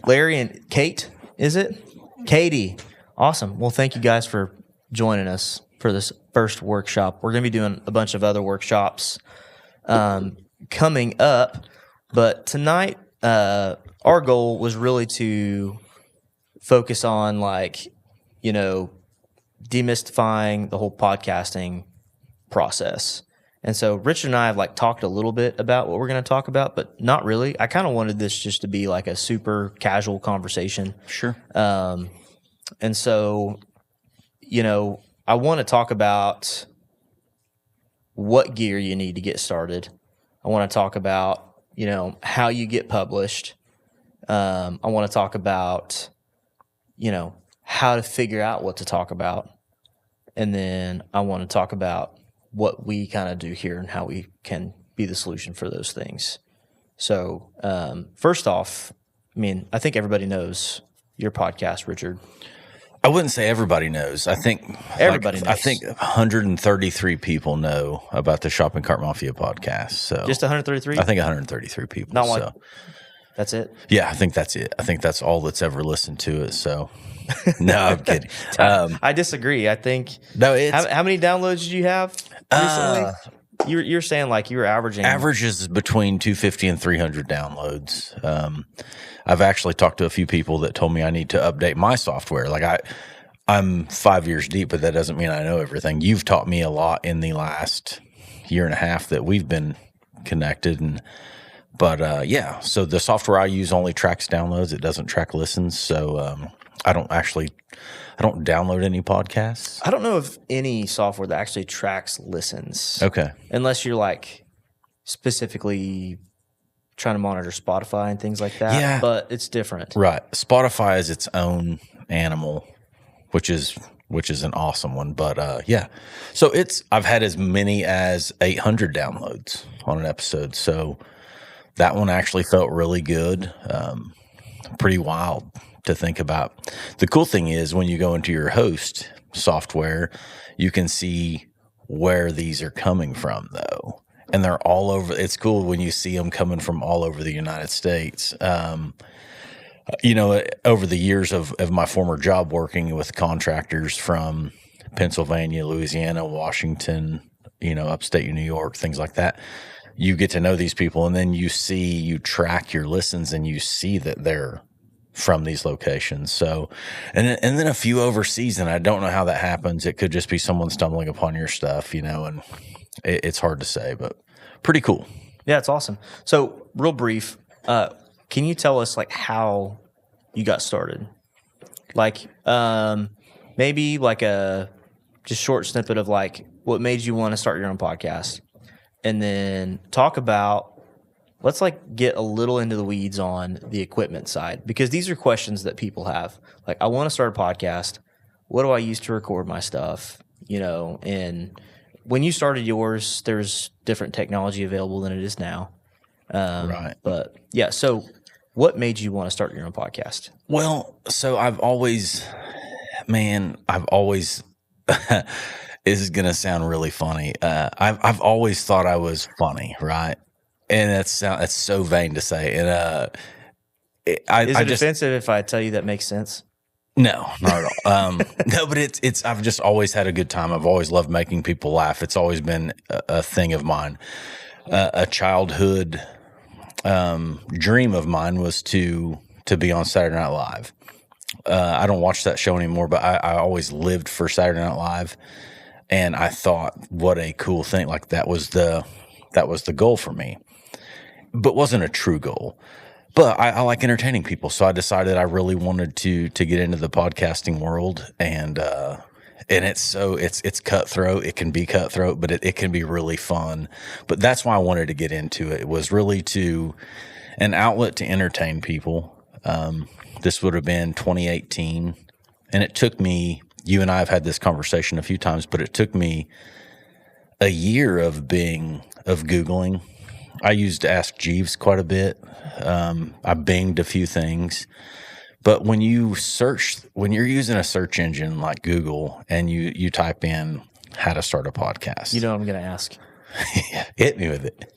Larry and Kate, is it? Katie. Awesome. Well, thank you guys for joining us for this first workshop. We're going to be doing a bunch of other workshops coming up, but tonight our goal was really to focus on demystifying the whole podcasting process. And so Richard and I have talked a little bit about what we're going to talk about, but not really. I kind of wanted this just to be a super casual conversation. Sure. And so, I want to talk about what gear you need to get started. I want to talk about, how you get published. I want to talk about, how to figure out what to talk about. And then I want to talk about what we kind of do here and how we can be the solution for those things. So, first off, I think everybody knows your podcast, Richard. I wouldn't say everybody knows. I think everybody knows. I think 133 people know about the Shopping Cart Mafia podcast. So just 133? I think 133 people. Not one. So. That's it? Yeah, I think that's it. I think that's all that's ever listened to it. So no, I'm kidding. I disagree. I think how many downloads did you have recently? You're saying you were averaging averages between 250 and 300 downloads. I've actually talked to a few people that told me I need to update my software. I'm 5 years deep, but that doesn't mean I know everything. You've taught me a lot in the last year and a half that we've been connected. So the software I use only tracks downloads. It doesn't track listens. So I don't download any podcasts. I don't know of any software that actually tracks listens. Okay. Unless you're specifically trying to monitor Spotify and things like that. Yeah. But it's different. Right. Spotify is its own animal, which is an awesome one. But so I've had as many as 800 downloads on an episode. So that one actually felt really good. Pretty wild to think about. The cool thing is when you go into your host software, you can see where these are coming from, though. And they're all over. It's cool when you see them coming from all over the United States. Over the years of my former job working with contractors from Pennsylvania, Louisiana, Washington, upstate New York, things like that, you get to know these people, and then you track your listens, and you see that they're from these locations. So, and then a few overseas, and I don't know how that happens. It could just be someone stumbling upon your stuff, and it's hard to say, but pretty cool. Yeah, it's awesome. So, real brief, can you tell us how you got started? Maybe a just short snippet of what made you want to start your own podcast, and then talk about. Let's get a little into the weeds on the equipment side, because these are questions that people have. I want to start a podcast. What do I use to record my stuff? And when you started yours, there's different technology available than it is now. Right. But yeah, so what made you want to start your own podcast? Well, so I've always, this is going to sound really funny. I've always thought I was funny, right? And that's so vain to say. And is it offensive if I tell you that makes sense? No, not at all. No, but it's. I've just always had a good time. I've always loved making people laugh. It's always been a thing of mine. A childhood dream of mine was to be on Saturday Night Live. I don't watch that show anymore, but I always lived for Saturday Night Live, and I thought, what a cool thing! That was the goal for me, but wasn't a true goal. But I like entertaining people, so I decided I really wanted to get into the podcasting world, and it's cutthroat. It can be cutthroat, but it can be really fun. But that's why I wanted to get into it. It was really an outlet to entertain people. This would have been 2018, and it took me. You and I have had this conversation a few times, but it took me a year of Googling. I used Ask Jeeves quite a bit. I binged a few things, but when you're using a search engine like Google and you type in how to start a podcast, what I'm going to ask. Hit me with it.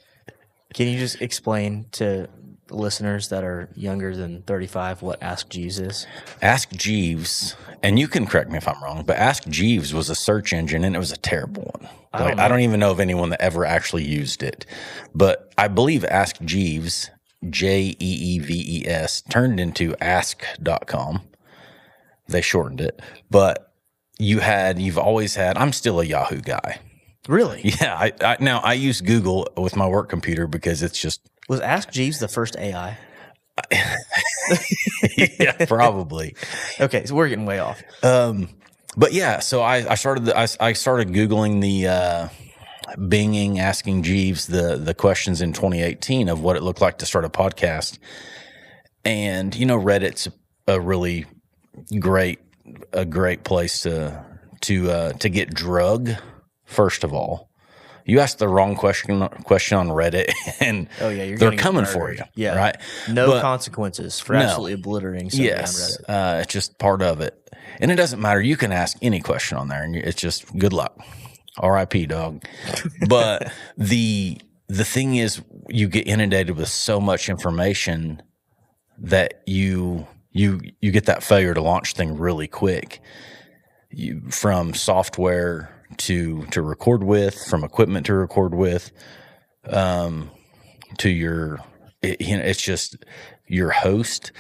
Can you just explain to the listeners that are younger than 35 what Ask Jeeves is? Ask Jeeves, and you can correct me if I'm wrong, but Ask Jeeves was a search engine, and it was a terrible one. I don't even know of anyone that ever actually used it. But I believe Ask Jeeves, Jeeves, turned into ask.com. They shortened it. But you've always had, I'm still a Yahoo guy. Really? Yeah. Now I use Google with my work computer because it's just. Was Ask Jeeves the first AI? Yeah, probably. Okay, so we're getting way off. But yeah, so I started Googling the binging, asking Jeeves the questions in 2018 of what it looked like to start a podcast. And, Reddit's a really great place to get drug, first of all. You ask the wrong question on Reddit, and they're coming for you. Yeah, right. No consequences for absolutely obliterating something on Reddit. It's just part of it, and it doesn't matter. You can ask any question on there, and it's just good luck. R.I.P. dog. But the thing is, you get inundated with so much information that you get that failure to launch thing really quick. From software to record with, from equipment to record with, to it's just your host.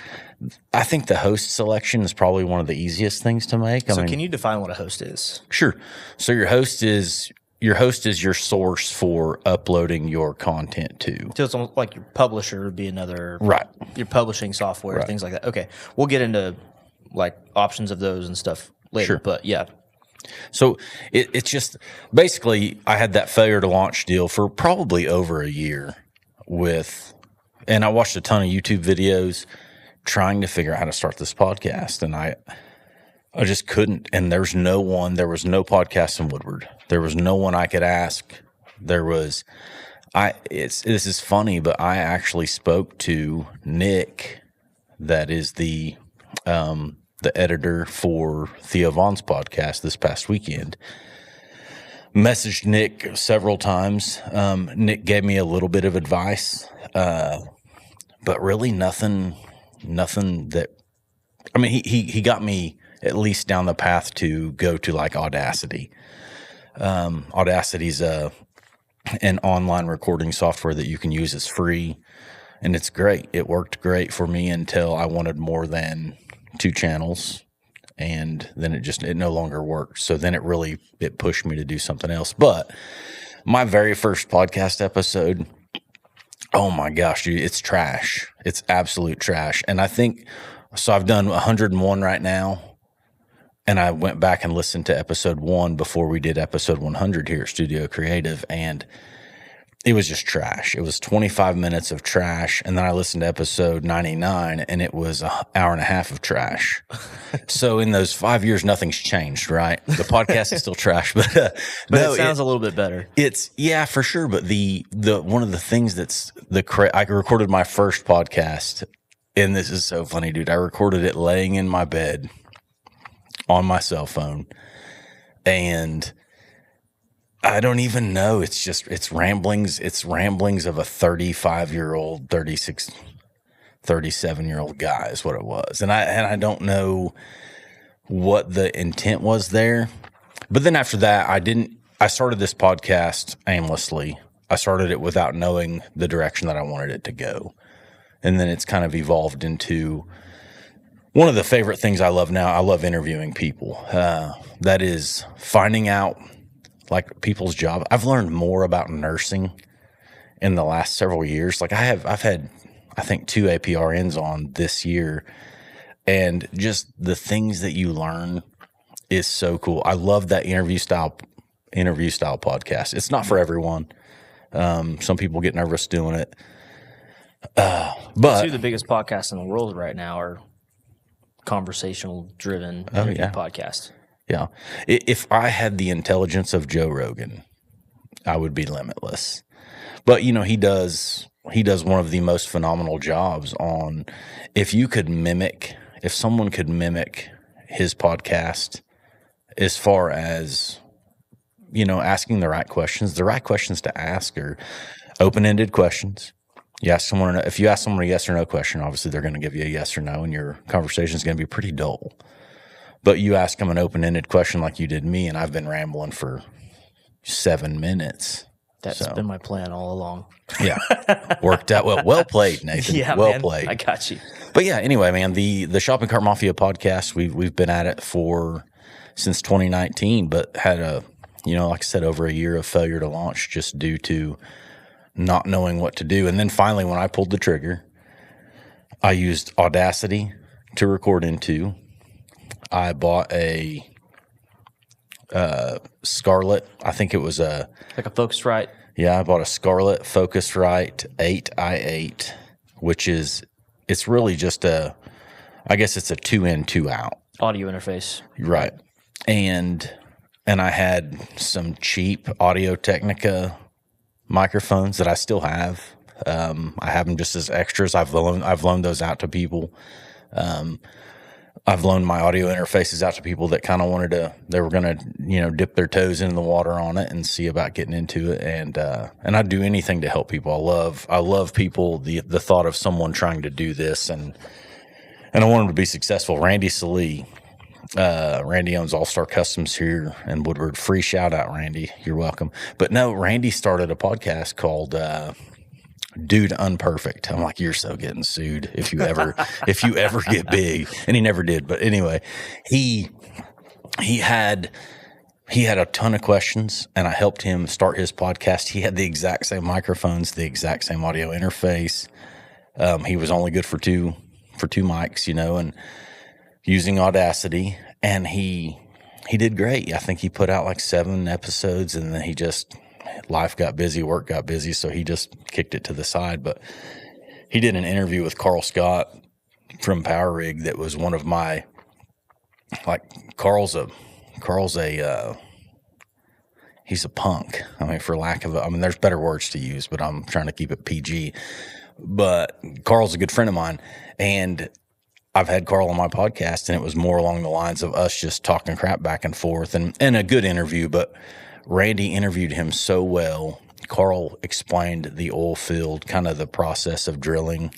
I think the host selection is probably one of the easiest things to make. So can you define what a host is? Sure. So your host is your source for uploading your content to. So it's almost like your publisher would be another, right? Your publishing software, right. Things like that. Okay, we'll get into like options of those and stuff later. Sure. But yeah. So it's just basically I had that failure to launch deal for probably over a year and I watched a ton of YouTube videos trying to figure out how to start this podcast, and I just couldn't. And there was no podcast in Woodward. There was no one I could ask. This is funny, but I actually spoke to Nick, that is the editor for Theo Vaughn's podcast this past weekend. Messaged Nick several times. Nick gave me a little bit of advice, but really nothing that, I mean, he got me at least down the path to go to like Audacity. Audacity's an online recording software that you can use. It's free, and it's great. It worked great for me until I wanted more than 2 channels, and then it no longer worked. So then it pushed me to do something else. But my very first podcast episode, oh my gosh, dude, it's trash. It's absolute trash. And I think, so I've done 101 right now, and I went back and listened to episode 1 before we did episode 100 here at Studio Creative, and it was just trash. It was 25 minutes of trash. And then I listened to episode 99, and it was an hour and a half of trash. So in those 5 years, nothing's changed, right? The podcast is still trash, but no, it sounds a little bit better. Yeah, for sure. But the one of the things I recorded my first podcast, and this is so funny, dude. I recorded it laying in my bed on my cell phone, and I don't even know. It's ramblings. It's ramblings of a 35-year-old, 36, 37-year-old guy is what it was. And I don't know what the intent was there. But then after that, I started this podcast aimlessly. I started it without knowing the direction that I wanted it to go. And then it's kind of evolved into one of the favorite things I love now. I love interviewing people. That is finding out like people's job. I've learned more about nursing in the last several years. Like I've had, I think 2 APRNs on this year, and just the things that you learn is so cool. I love that interview style podcast. It's not for everyone. Some people get nervous doing it. But 2 of the biggest podcasts in the world right now are conversational driven podcasts. Yeah. If I had the intelligence of Joe Rogan, I would be limitless. But, he does one of the most phenomenal jobs on, if someone could mimic his podcast as far as, asking the right questions to ask are open-ended questions. You ask someone, if you ask someone a yes or no question, obviously they're going to give you a yes or no, and your conversation is going to be pretty dull. But you ask them an open-ended question like you did me, and I've been rambling for 7 minutes. That's been my plan all along. Yeah. Worked out well. Well played, Nathan. Yeah, well man, played. I got you. But yeah, anyway, man, the Shopping Cart Mafia podcast, we've been at it since 2019, but had like I said, over a year of failure to launch just due to not knowing what to do. And then finally, when I pulled the trigger, I used Audacity to record into. I bought a Scarlett. I think it was like a Focusrite. Yeah, I bought a Scarlett Focusrite 8i8, which it's really just I guess it's a 2-in, 2-out audio interface. Right. And I had some cheap Audio Technica microphones that I still have. I have them just as extras. I've loaned those out to people. I've loaned my audio interfaces out to people that kind of they were going to, dip their toes in the water on it and see about getting into it. And I'd do anything to help people. I love people, the thought of someone trying to do this and I want them to be successful. Randy Salee, Randy owns All Star Customs here in Woodward. Free shout out, Randy. You're welcome. But no, Randy started a podcast called, Dude Unperfect. I'm like, you're so getting sued if you ever get big. And he never did. But anyway, he had a ton of questions and I helped him start his podcast. He had the exact same microphones, the exact same audio interface. He was only good for two mics, and using Audacity, and he did great. I think he put out like 7 episodes and then life got busy, work got busy, so he just kicked it to the side. But he did an interview with Carl Scott from Power Rig that was one of my, Carl's a he's a punk. I mean, for lack of there's better words to use, but I'm trying to keep it PG. But Carl's a good friend of mine, and I've had Carl on my podcast, and it was more along the lines of us just talking crap back and forth, and a good interview, but Randy interviewed him so well. Carl explained the oil field, kind of the process of drilling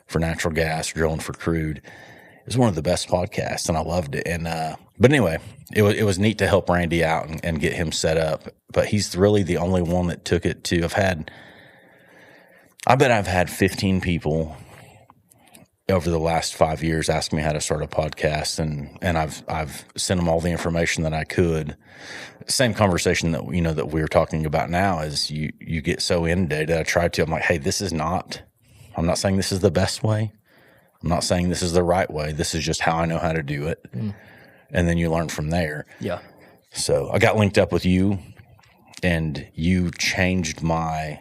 for natural gas, drilling for crude. It was one of the best podcasts, and I loved it. And but anyway, it was neat to help Randy out and get him set up. But he's really the only one that took it to. I bet I've had 15 people over the last 5 years ask me how to start a podcast, and I've sent them all the information that I could. Same conversation that that we're talking about now is you get so inundated. I'm like, hey, I'm not saying this is the best way. I'm not saying this is the right way. This is just how I know how to do it. And then you learn from there. Yeah. So I got linked up with you, and you changed my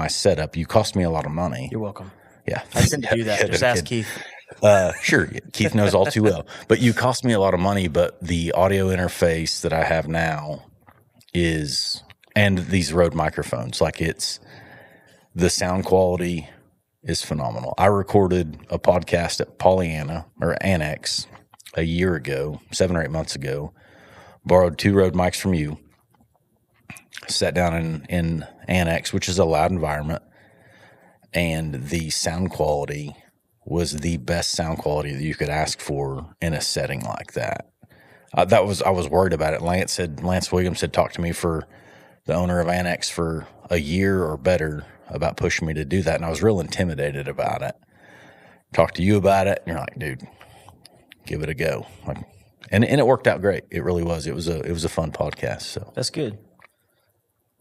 setup. You cost me a lot of money. You're welcome. Yeah. I tend to do that. Just ask Keith. Sure. Keith knows all too well. But you cost me a lot of money, but the audio interface that I have now and these Rode microphones, the sound quality is phenomenal. I recorded a podcast at Pollyanna or Annex a year ago, 7 or 8 months ago, borrowed 2 Rode mics from you, sat down in Annex, which is a loud environment, and the sound quality was the best sound quality that you could ask for in a setting like that. I was worried about it. Lance Williams had talked to me, for the owner of Annex, for a year or better about pushing me to do that, and I was real intimidated about it. Talked to you about it, and you're like, dude, give it a go. And it worked out great. It really was. It was a fun podcast. So that's good.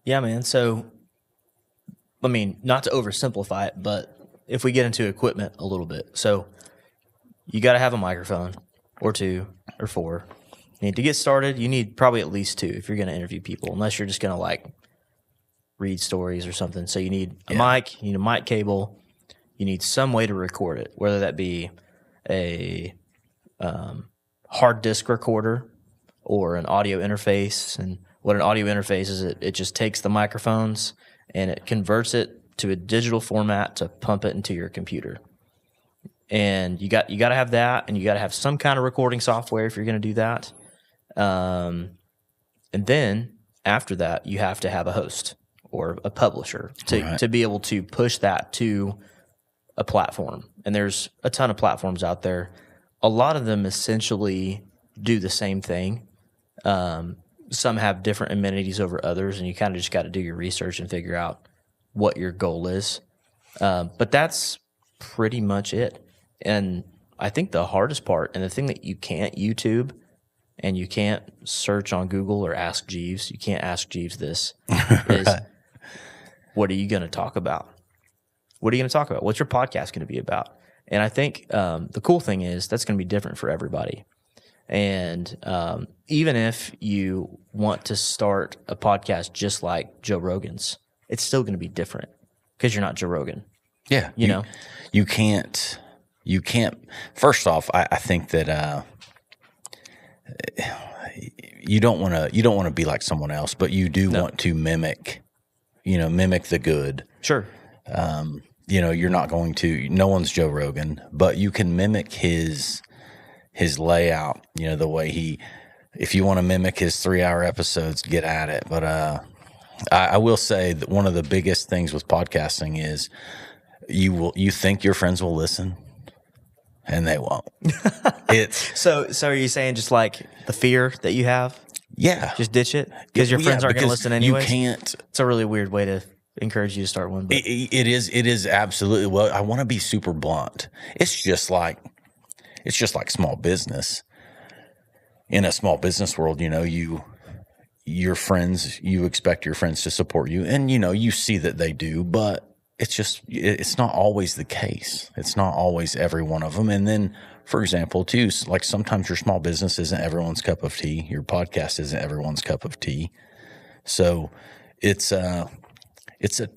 Yeah, man. So, not to oversimplify it, but if we get into equipment a little bit, so you got to have a microphone or 2 or 4. To get started, you need probably at least 2 if you're going to interview people, unless you're just going to read stories or something. So you need a mic, you need a mic cable, you need some way to record it, whether that be a hard disk recorder or an audio interface. And what an audio interface is, it just takes the microphones and it converts it to a digital format to pump it into your computer. And you got to have that, and you got to have some kind of recording software if you're going to do that. And then after that, you have to have a host or a publisher to be able to push that to a platform. And there's a ton of platforms out there. A lot of them essentially do the same thing. Some have different amenities over others, and you kind of just got to do your research and figure out what your goal is. But that's pretty much it. And I think the hardest part, and the thing that you can't YouTube and you can't search on Google or ask Jeeves, you can't ask Jeeves this, is what are you going to talk about? What are you going to talk about? What's your podcast going to be about? And I think the cool thing is that's going to be different for everybody. And even if you want to start a podcast just like Joe Rogan's, it's still going to be different because you're not Joe Rogan. Yeah. You can't, first off, I think that you don't want to be like someone else, but you do want to mimic the good. Sure. You're not going to, no one's Joe Rogan, but you can mimic his layout, the way if you want to mimic his 3-hour episodes, get at it. But I will say that one of the biggest things with podcasting is you think your friends will listen, and they won't. So are you saying just like the fear that you have? Yeah. Just ditch it because your friends aren't going to listen anyway. You can't. It's a really weird way to encourage you to start one. But. It is absolutely. Well, I want to be super blunt. It's just like small business. In a small business world, your friends, you expect your friends to support you, and you see that they do, but it's not always the case. It's not always every one of them. And then, for example, too, like sometimes your small business isn't everyone's cup of tea. Your podcast isn't everyone's cup of tea. So it's a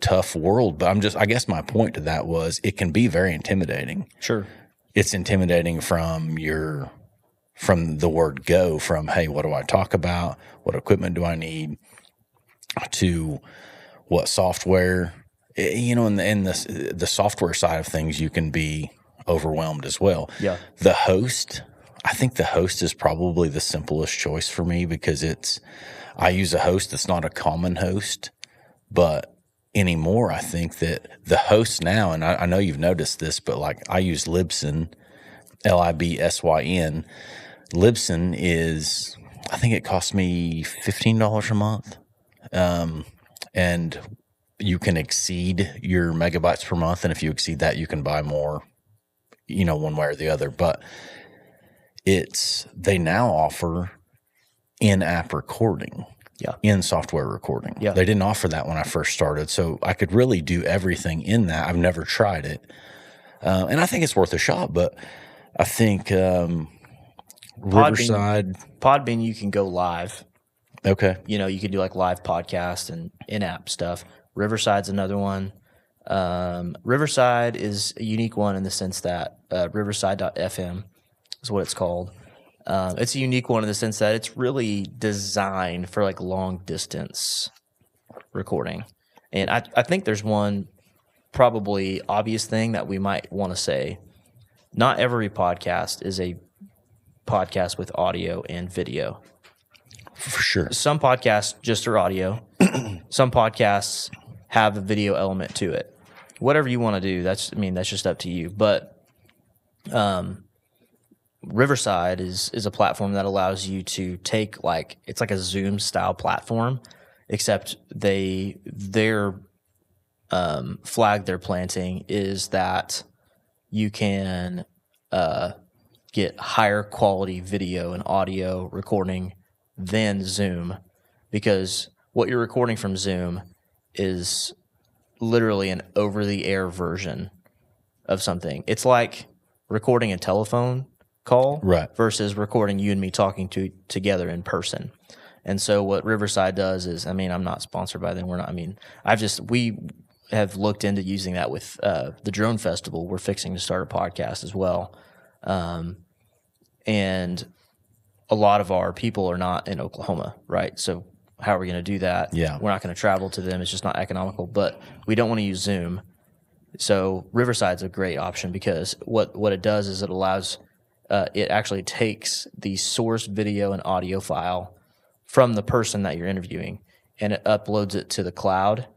tough world. But I guess my point to that was it can be very intimidating. Sure. It's intimidating from the word go, from, hey, what do I talk about? What equipment do I need? To what software? And the software side of things, you can be overwhelmed as well. Yeah. I think the host is probably the simplest choice for me because I use a host that's not a common host, but anymore, I think that the host now, and I know you've noticed this, but like I use Libsyn, Libsyn. Libsyn is, I think it costs me $15 a month. And you can exceed your megabytes per month. And if you exceed that, you can buy more, one way or the other. But they now offer in-app recording. Yeah. In software recording. Yeah. They didn't offer that when I first started. So I could really do everything in that. I've never tried it. And I think it's worth a shot, but I think Riverside. Podbean, you can go live. Okay. You can do like live podcast and in-app stuff. Riverside's another one. Riverside is a unique one in the sense that Riverside.fm is what it's called. It's a unique one in the sense that it's really designed for like long distance recording. And I think there's one probably obvious thing that we might want to say. Not every podcast is a podcast with audio and video. For sure. Some podcasts just are audio. Some podcasts have a video element to it. Whatever you want to do, that's just up to you. But Riverside is a platform that allows you to take it's like a Zoom style platform, except their flag they're planting is that you can get higher quality video and audio recording than Zoom, because what you're recording from Zoom is literally an over-the-air version of something. It's like recording a telephone call versus recording you and me talking together in person. And so what Riverside does is, I'm not sponsored by them. We're not. We have looked into using that with the Drone Festival. We're fixing to start a podcast as well. And a lot of our people are not in Oklahoma, right? So how are we going to do that? Yeah. We're not going to travel to them. It's just not economical, but we don't want to use Zoom. So Riverside's a great option because what it does is it allows, it actually takes the source video and audio file from the person that you're interviewing and it uploads it to the cloud.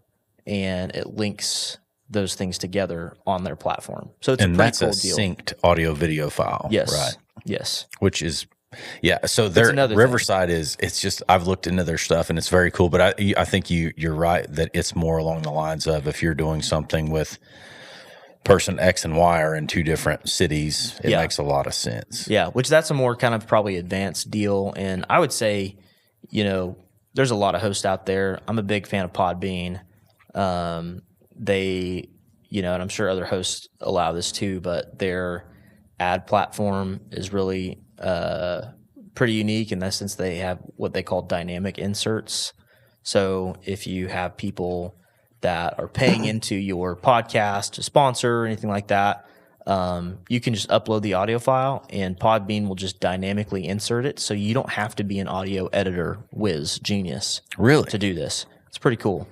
and it links those things together on their platform. So it's and a pretty that's cool a deal. synced audio video file. Yes. Right. Yes. Which is, yeah. So their Riverside it's just, I've looked into their stuff and it's very cool, but I think you're right that it's more along the lines of, if you're doing something with person X and Y are in two different cities, it makes a lot of sense. Yeah. Which that's a more kind of probably advanced deal. And I would say, there's a lot of hosts out there. I'm a big fan of Podbean. They, and I'm sure other hosts allow this too, but their ad platform is really pretty unique in that sense. They have what they call dynamic inserts. So if you have people that are paying into your podcast to sponsor or anything like that, you can just upload the audio file and Podbean will just dynamically insert it. So you don't have to be an audio editor whiz genius to do this. It's pretty cool.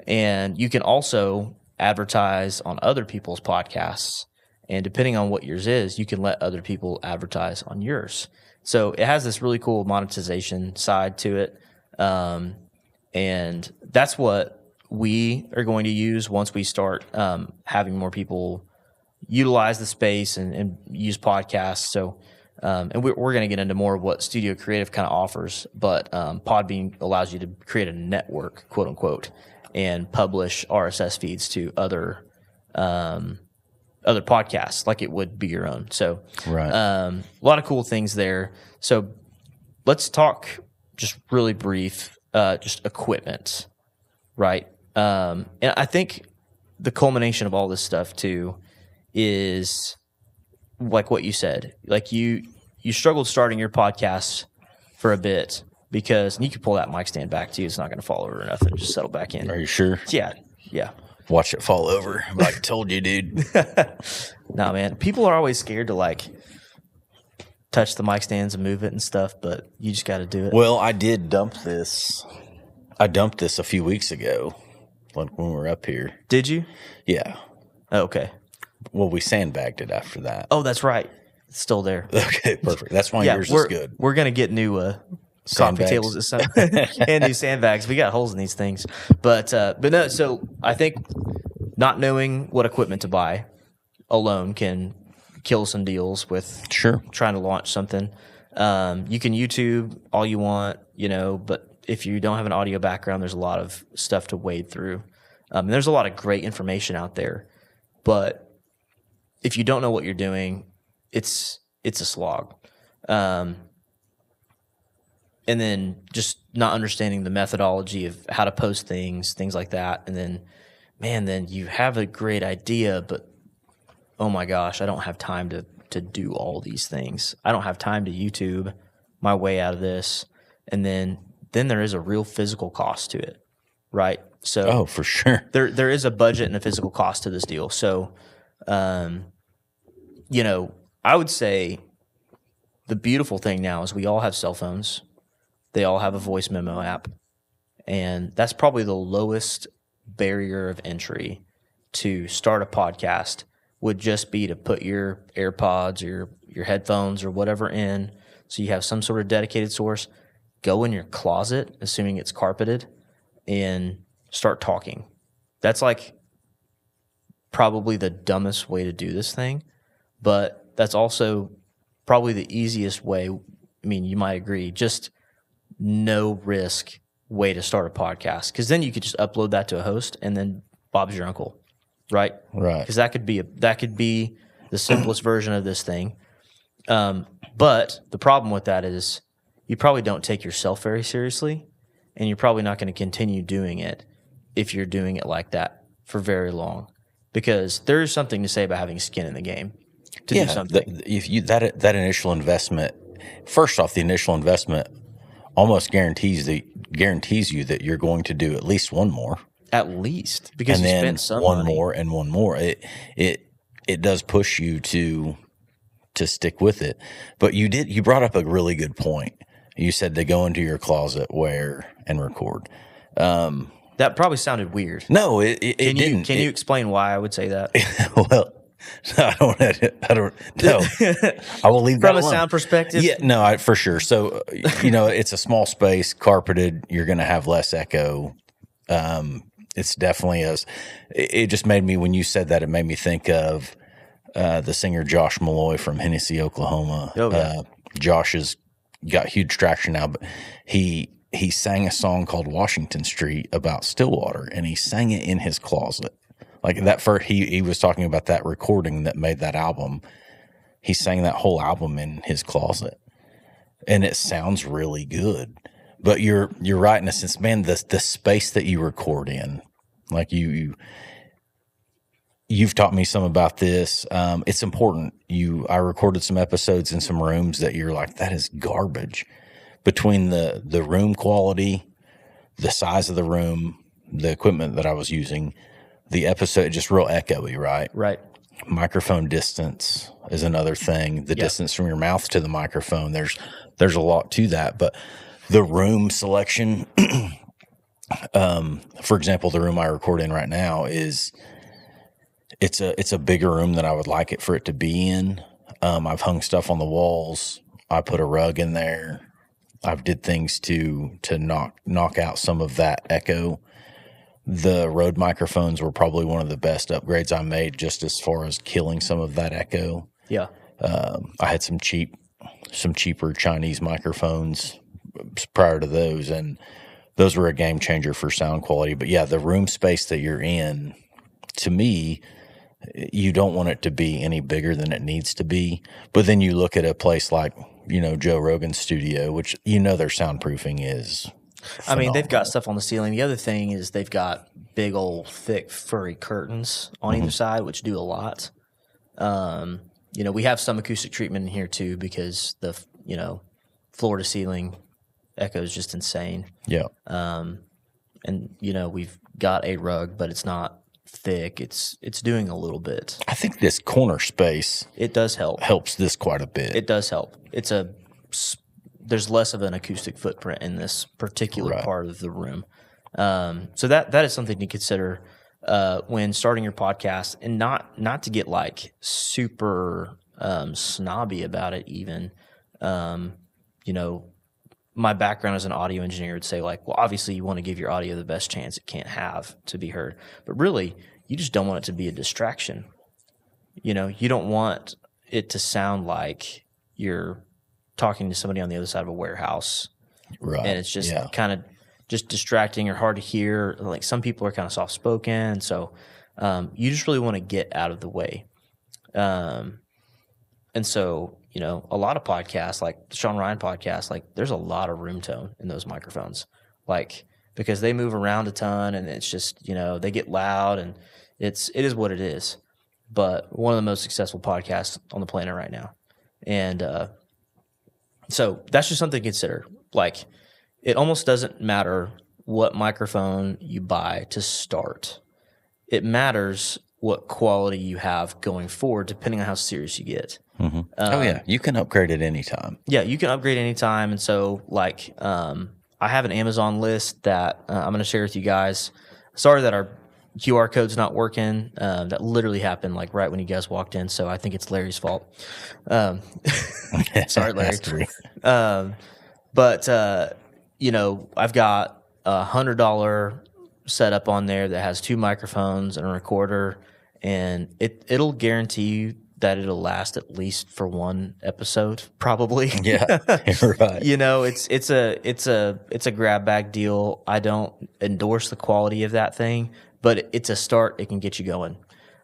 And you can also advertise on other people's podcasts. And depending on what yours is, you can let other people advertise on yours. So it has this really cool monetization side to it. And that's what we are going to use once we start having more people utilize the space and use podcasts. So, and we're going to get into more of what Studio Creative kind of offers, but Podbean allows you to create a network, quote unquote, and publish RSS feeds to other podcasts like it would be your own. So, a lot of cool things there. So, let's talk just really brief, just equipment, right? And I think the culmination of all this stuff too is like what you said. Like you struggled starting your podcast for a bit because, and you can pull that mic stand back too. It's not going to fall over or nothing. Just settle back in. Are you sure? Yeah. Watch it fall over. Like I told you, dude. No, man. People are always scared to like touch the mic stands and move it and stuff, but you just got to do it. Well, I did dump this. I dumped this a few weeks ago when we were up here. Did you? Yeah. Oh, okay. Well, we sandbagged it after that. Oh, that's right. It's still there. Okay, perfect. That's why yours is good. We're going to get new coffee tables and new sandbags. We got holes in these things. But no, so I think not knowing what equipment to buy alone can kill some deals with trying to launch something. You can YouTube all you want, but if you don't have an audio background, there's a lot of stuff to wade through. And there's a lot of great information out there. But if you don't know what you're doing, it's a slog. And then just not understanding the methodology of how to post things like that. And then, then you have a great idea, but oh my gosh, I don't have time to do all these things. I don't have time to YouTube my way out of this. And then there is a real physical cost to it, right? So for sure. There is a budget and a physical cost to this deal. So, I would say the beautiful thing now is we all have cell phones. They all have a voice memo app. And that's probably the lowest barrier of entry to start a podcast would just be to put your AirPods or your headphones or whatever in so you have some sort of dedicated source. Go in your closet, assuming it's carpeted, and start talking. That's like probably the dumbest way to do this thing, but that's also probably the easiest way. I mean, you might agree, just no risk way to start a podcast, because then you could just upload that to a host and then Bob's your uncle, right? Right. Because that could be the simplest version of this thing. But the problem with that is you probably don't take yourself very seriously, and you're probably not going to continue doing it if you're doing it like that for very long, because there is something to say about having skin in the game to do something. If you that initial investment, first off, the initial investment almost guarantees you that you're going to do at least one more. At least, because you spent some one money. more and one more. It does push you to stick with it. But you brought up a really good point. You said to go into your closet, and record. That probably sounded weird. No, it didn't. Can you explain why I would say that? Well, I don't know. I will leave that From a alone. sound perspective? Yeah, no, for sure. So, it's a small space, carpeted. You're going to have less echo. it's definitely it just made me, when you said that, it made me think of the singer Josh Malloy from Hennessy, Oklahoma. Oh, yeah. Josh has got huge traction now, but he sang a song called Washington Street about Stillwater, and he sang it in his closet. Like that first, he was talking about that recording that made that album. He sang that whole album in his closet, and it sounds really good. But you're right in a sense, man. The space that you record in, like you've taught me some about this. It's important. I recorded some episodes in some rooms that you're like, that is garbage. Between the room quality, the size of the room, the equipment that I was using, the episode just real echoey, right? Right. Microphone distance is another thing. The distance from your mouth to the microphone. There's a lot to that, but the room selection. For example, the room I record in right now it's a bigger room than I would like it for it to be in. I've hung stuff on the walls. I put a rug in there. I've did things to knock out some of that echo. The Rode microphones were probably one of the best upgrades I made, just as far as killing some of that echo. Yeah. I had some cheaper Chinese microphones prior to those, and those were a game changer for sound quality. But yeah, the room space that you're in, to me, you don't want it to be any bigger than it needs to be. But then you look at a place like, Joe Rogan's studio, which their soundproofing is phenomenal. I mean, they've got stuff on the ceiling. The other thing is they've got big old thick furry curtains on either side, which do a lot. We have some acoustic treatment in here too, because the floor to ceiling echo is just insane. Yeah. And we've got a rug, but it's not thick. It's doing a little bit. I think this corner space, it does help. Helps this quite a bit. It does help. There's less of an acoustic footprint in this particular part of the room. So that is something to consider when starting your podcast, and not to get like super snobby about it even. My background as an audio engineer would say, like, well, obviously you want to give your audio the best chance it can't have to be heard. But really, you just don't want it to be a distraction. You don't want it to sound like you're talking to somebody on the other side of a warehouse. Right. And it's just kind of just distracting or hard to hear. Like, some people are kind of soft-spoken. So you just really want to get out of the way. And so, a lot of podcasts, like the Sean Ryan podcast, like there's a lot of room tone in those microphones, like, because they move around a ton, and it's just, they get loud, and it is what it is. But one of the most successful podcasts on the planet right now. And so that's just something to consider. Like, it almost doesn't matter what microphone you buy to start. It matters what quality you have going forward, depending on how serious you get. Mm-hmm. You can upgrade at any time. Yeah, you can upgrade anytime. And so, like, I have an Amazon list that I'm going to share with you guys. Sorry that our QR code's not working. That literally happened like right when you guys walked in, so I think it's Larry's fault. Sorry, Larry. But I've got $100 setup on there that has 2 microphones and a recorder, and it'll guarantee you that it'll last at least for one episode, probably. Yeah, you're right. It's a grab bag deal. I don't endorse the quality of that thing, but it's a start. It can get you going.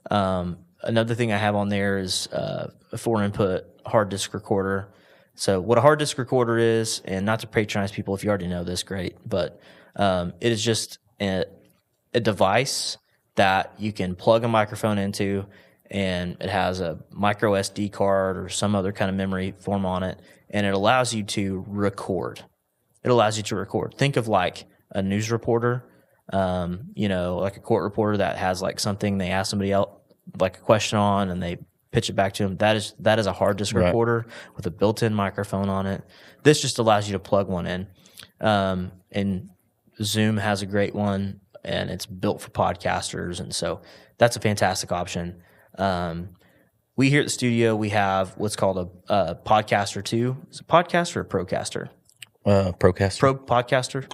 Another thing I have on there is a 4-input hard disk recorder. So what a hard disk recorder is, and not to patronize people, if you already know this, great, but it is just a device that you can plug a microphone into, and it has a micro SD card or some other kind of memory form on it, and it allows you to record. Think of like a news reporter, like a court reporter that has like something they ask somebody else like a question on, and they pitch it back to them. That is a hard disk recorder with a built-in microphone on it. This just allows you to plug one in. And Zoom has a great one, and it's built for podcasters, and so that's a fantastic option. We here at the studio, we have what's called a Podcaster 2. Is it a podcaster or a Procaster? Procaster. Procaster.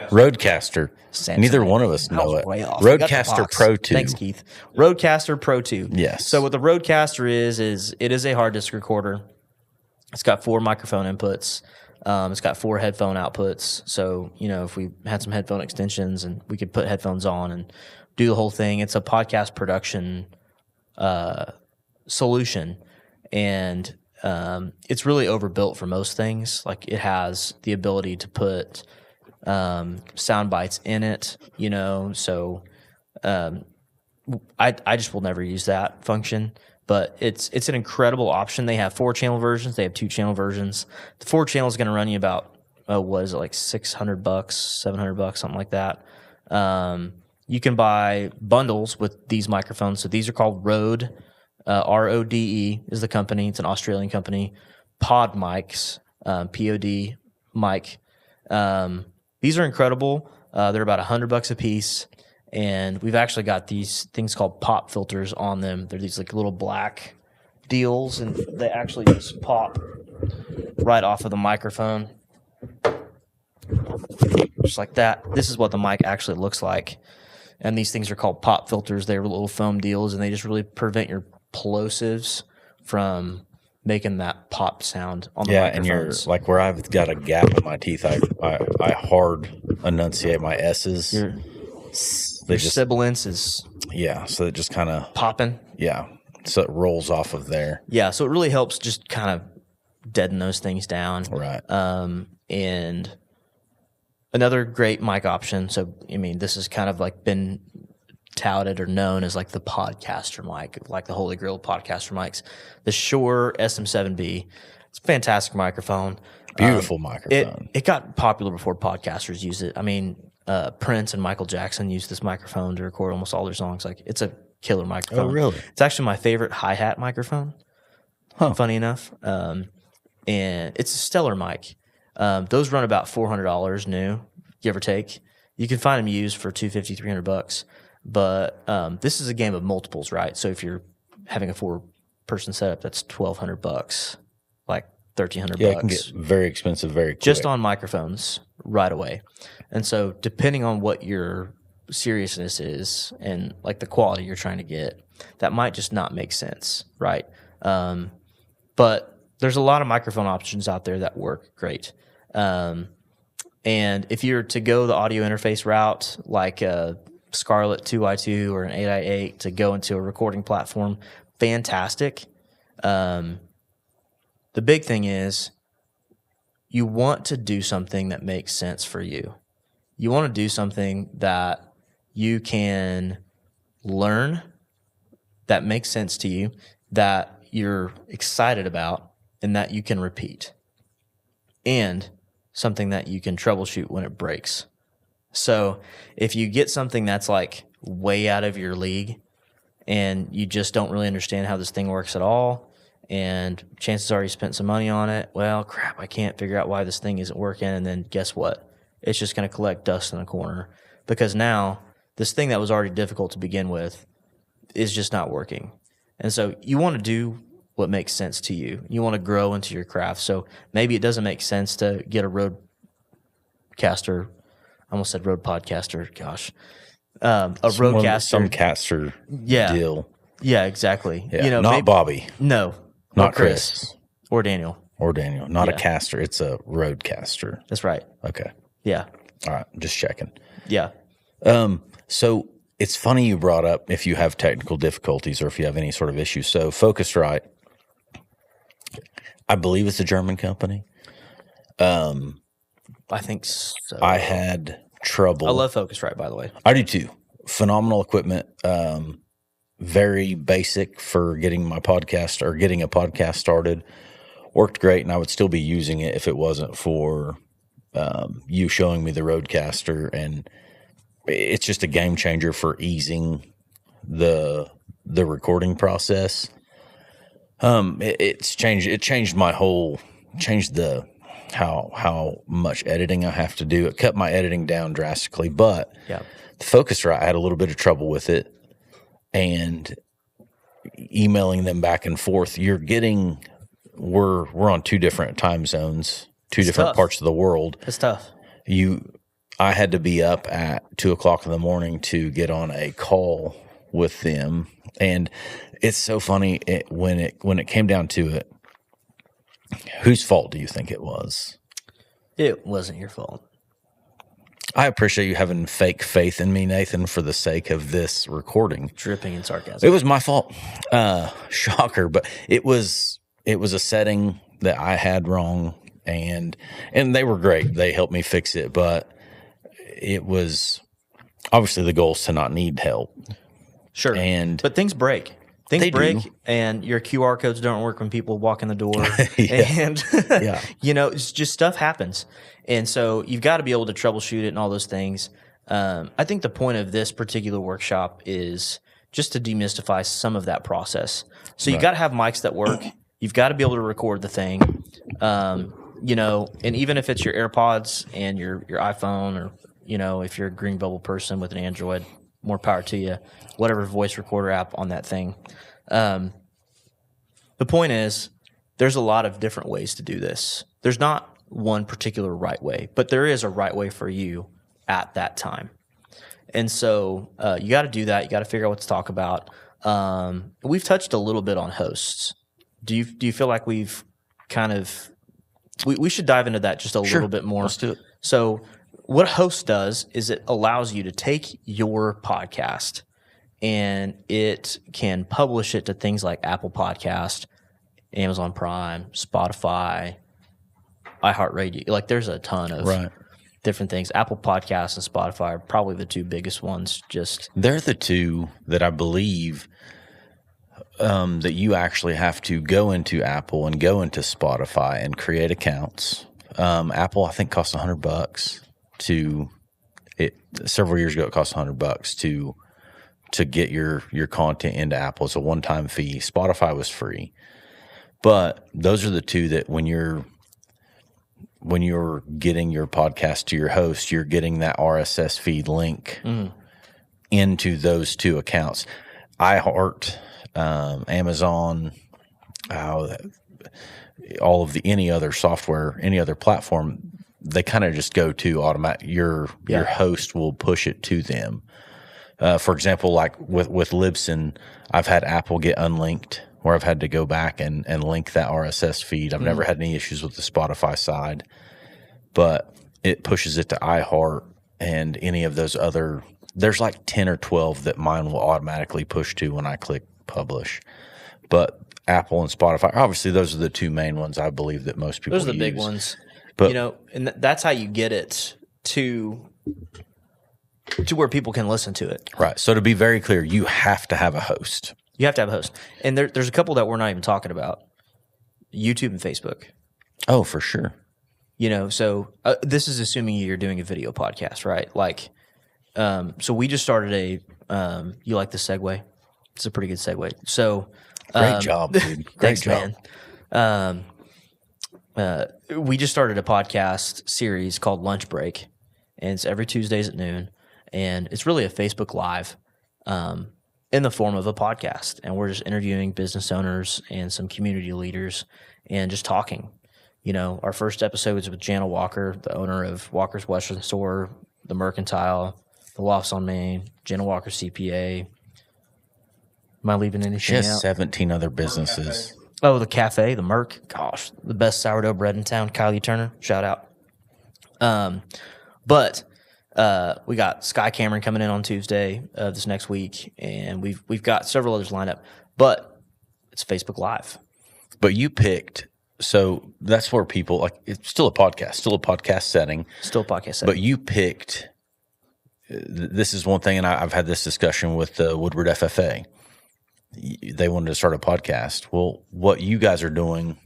Roadcaster. Samsonite. Neither one of us I know was it. way off. I got the Roadcaster box. Pro 2. Thanks, Keith. Roadcaster Pro 2. Yes. So what the Roadcaster is it is a hard disk recorder. It's got 4 microphone inputs. It's got 4 headphone outputs. So, if we had some headphone extensions and we could put headphones on and do the whole thing, it's a podcast production solution. And it's really overbuilt for most things. Like, it has the ability to put sound bites in it, so I just will never use that function, but it's an incredible option. They have 4-channel versions. They have 2-channel versions. The 4 channel is going to run you about what is it, like $600, $700, something like that. You can buy bundles with these microphones. So these are called Rode. RODE is the company. It's an Australian company. Pod mics, POD mic. These are incredible. They're about $100 a piece, and we've actually got these things called pop filters on them. They're these like little black deals, and they actually just pop right off of the microphone, just like that. This is what the mic actually looks like, and these things are called pop filters. They're little foam deals, and they just really prevent your plosives from making that pop sound on the microphones. And you're like where I've got a gap in my teeth. I hard enunciate my S's. Your just sibilance is so it just kind of popping. So it rolls off of there. So it really helps just kind of deaden those things down. Right. And another great mic option. So this has kind of like been touted or known as like the podcaster mic, like the holy grail of podcaster mics. The Shure SM7B. It's a fantastic microphone. Beautiful microphone. It got popular before podcasters used it. Prince and Michael Jackson used this microphone to record almost all their songs. Like, it's a killer microphone. Oh, really? It's actually my favorite hi-hat microphone. Funny enough. And it's a stellar mic. Those run about $400 new, give or take. You can find them used for $250, $300. But this is a game of multiples, right? So if you're having a 4-person setup, that's $1,200, like $1,300. Yeah, it can get very expensive very quick. Just on microphones right away. And so depending on what your seriousness is and like the quality you're trying to get, that might just not make sense, right? But there's a lot of microphone options out there that work great. And if you're to go the audio interface route, like Scarlett 2i2 or an 8i8 to go into a recording platform, fantastic. The big thing is you want to do something that makes sense for you. You want to do something that you can learn, that makes sense to you, that you're excited about, and that you can repeat. And something that you can troubleshoot when it breaks. So if you get something that's like way out of your league and you just don't really understand how this thing works at all, and chances are you spent some money on it, well, crap, I can't figure out why this thing isn't working, and then guess what? It's just going to collect dust in a corner because now this thing that was already difficult to begin with is just not working. And so you want to do what makes sense to you. You want to grow into your craft. So maybe it doesn't make sense to get a Rodecaster. I almost said Rode Podcaster. Gosh. A Rodecaster. Some caster deal. Yeah, exactly. Yeah. Not Bobby. No. Not Chris. Or Daniel. Not a caster. It's a Rodecaster. That's right. Okay. Yeah. All right. Just checking. Yeah. So it's funny you brought up if you have technical difficulties or if you have any sort of issues. So Focusrite, I believe it's a German company. I think so. I had trouble. I love Focusrite, by the way. I do too. Phenomenal equipment. Very basic for getting my podcast or getting a podcast started. Worked great, and I would still be using it if it wasn't for you showing me the Rodecaster. And it's just a game changer for easing the recording process. It's changed. It changed my whole. Changed the how much editing I have to do. It cut my editing down drastically. But the Focusrite, I had a little bit of trouble with it, and emailing them back and forth. We're on 2 different time zones, two different tough. parts of the world. It's tough. I had to be up at 2:00 in the morning to get on a call with them. And it's so funny when it came down to it, whose fault do you think it was? It wasn't your fault. I appreciate you having fake faith in me, Nathan, for the sake of this recording. Dripping in sarcasm. It was my fault. Shocker, but it was a setting that I had wrong, and they were great. They helped me fix it, but it was obviously the goal is to not need help. Sure. But things break. Things break, and your QR codes don't work when people walk in the door. And, it's just stuff happens. And so you've got to be able to troubleshoot it and all those things. I think the point of this particular workshop is just to demystify some of that process. So you got to have mics that work. You've got to be able to record the thing. And even if it's your AirPods and your iPhone, or, if you're a green bubble person with an Android, more power to you, whatever voice recorder app on that thing. The point is, there's a lot of different ways to do this. There's not one particular right way, but there is a right way for you at that time. And so you got to do that. You got to figure out what to talk about. We've touched a little bit on hosts. Do you feel like we've kind of we should dive into that just a little bit more? Let's do it. So what a host does is it allows you to take your podcast and it can publish it to things like Apple Podcast, Amazon Prime, Spotify, iHeartRadio. Like there's a ton of different things. Apple Podcasts and Spotify are probably the two biggest ones. They're the two that I believe that you actually have to go into Apple and go into Spotify and create accounts. Apple, I think, costs $100 several years ago. It cost $100 to get your content into Apple. It's a one-time fee. Spotify was free, but those are the two that when you're getting your podcast to your host, you're getting that RSS feed link into those two accounts. iHeart, Amazon, all of any other software, any other platform, they kind of just go to automatic. Your host will push it to them. For example, like with Libsyn, I've had Apple get unlinked, where I've had to go back and link that RSS feed. I've never had any issues with the Spotify side, but it pushes it to iHeart and any of those other. There's like 10 or 12 that mine will automatically push to when I click publish. But Apple and Spotify, obviously, those are the two main ones I believe that most people use. Those are the big ones. But, and that's how you get it to where people can listen to it. Right. So to be very clear, you have to have a host. You have to have a host. And there's a couple that we're not even talking about. YouTube and Facebook. Oh, for sure. So this is assuming you're doing a video podcast, right? Like, so we just started you like the segue? It's a pretty good segue. So great job, dude. Great thanks, job. Man. We just started a podcast series called Lunch Break, and it's every Tuesdays at noon, and it's really a Facebook Live in the form of a podcast, and we're just interviewing business owners and some community leaders and just talking. Our first episode was with Jana Walker, the owner of Walker's Western Store, the Mercantile, the Lofts on Main, Jana Walker CPA. Am I leaving anything She has out? 17 other businesses. Oh, the cafe, the Merc. Gosh, the best sourdough bread in town. Kylie Turner, shout out. But we got Sky Cameron coming in on Tuesday this next week, and we've got several others lined up. But it's Facebook Live. But you picked, so that's where people like. It's still a podcast setting, But you picked. This is one thing, and I've had this discussion with the Woodward FFA. They wanted to start a podcast. Well, what you guys are doing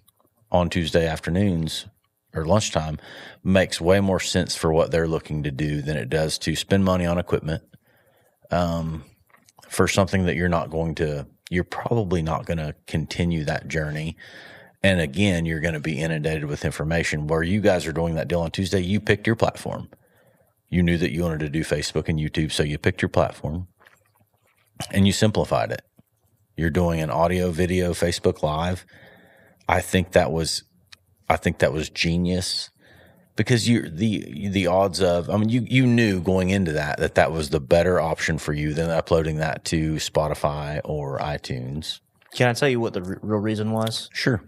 on Tuesday afternoons or lunchtime makes way more sense for what they're looking to do than it does to spend money on equipment for something that you're probably not going to continue that journey. And again, you're going to be inundated with information. Where you guys are doing that deal on Tuesday, you picked your platform. You knew that you wanted to do Facebook and YouTube, so you picked your platform and you simplified it. You're doing an audio, video, Facebook Live. I think that was genius. because the odds of, I mean, you knew going into that was the better option for you than uploading that to Spotify or iTunes. Can I tell you what the real reason was? Sure.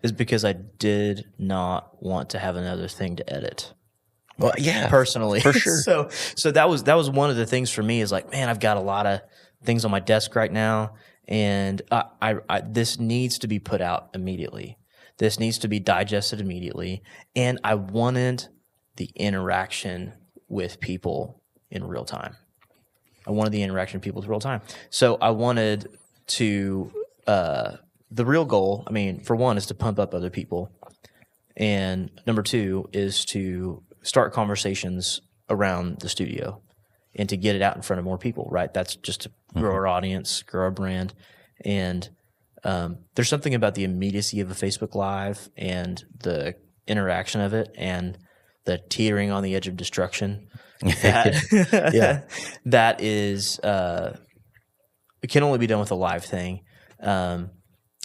Is because I did not want to have another thing to edit. Well, yeah, personally, for sure. So that was one of the things for me is like, man, I've got a lot of things on my desk right now, and I this needs to be put out immediately. This needs to be digested immediately, and I wanted the interaction with people in real time. I wanted the interaction with people in real time. So I wanted to. The real goal, I mean, for one, is to pump up other people, and number two is to start conversations around the studio and to get it out in front of more people, right? That's just to grow our audience, grow our brand. And there's something about the immediacy of a Facebook Live and the interaction of it and the teetering on the edge of destruction that, that is, it can only be done with a live thing.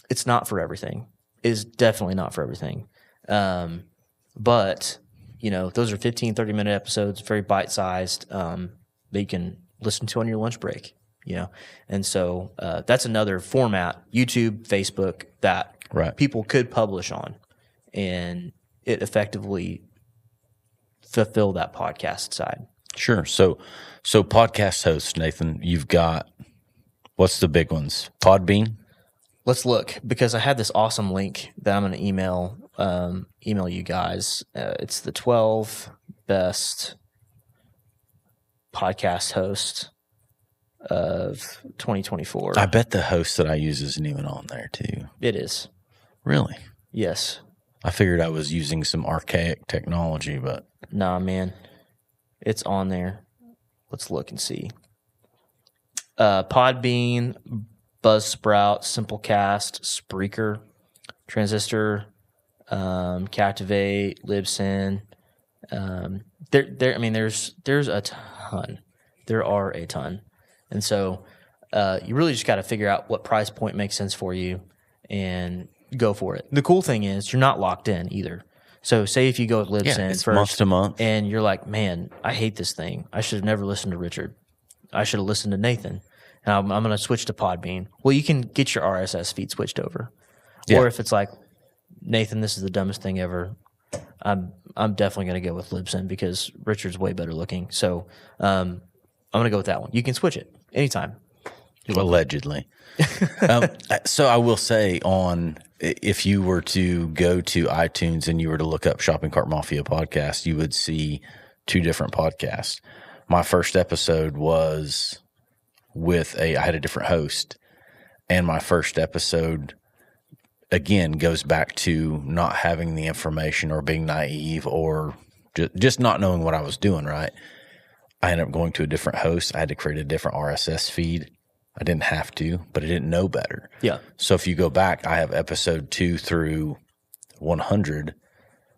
It's not for everything. It is definitely not for everything. But those are 15, 30-minute episodes, very bite-sized, that you can listen to on your lunch break, And so that's another format, YouTube, Facebook, that people could publish on, and it effectively fulfill that podcast side. Sure. So podcast host, Nathan, you've got, what's the big ones? Podbean? Let's look, because I had this awesome link that I'm going to email you guys. It's the 12 best podcast hosts of 2024. I bet the host that I use isn't even on there too. It is. Really? Yes. I figured I was using some archaic technology, but nah, man, it's on there. Let's look and see. Podbean, Buzzsprout, Simplecast, Spreaker, Transistor, Captivate, Libsyn. There's a ton. There are a ton, and so you really just got to figure out what price point makes sense for you and go for it. The cool thing is you're not locked in either. So say if you go with Libsyn it's first, month to month, and you're like, man, I hate this thing. I should have never listened to Richard. I should have listened to Nathan. And I'm going to switch to Podbean. Well, you can get your RSS feed switched over. Yeah. Or if it's like, Nathan, this is the dumbest thing ever, I'm definitely going to go with Libsyn because Richard's way better looking. So I'm going to go with that one. You can switch it anytime. Allegedly. So I will say, if you were to go to iTunes and you were to look up Shopping Cart Mafia podcast, you would see two different podcasts. My first episode was I had a different host, and my first episode again goes back to not having the information or being naive or just not knowing what I was doing. Right. I ended up going to a different host. I had to create a different RSS feed. I didn't have to, but I didn't know better. Yeah. So if you go back, I have episode 2 through 100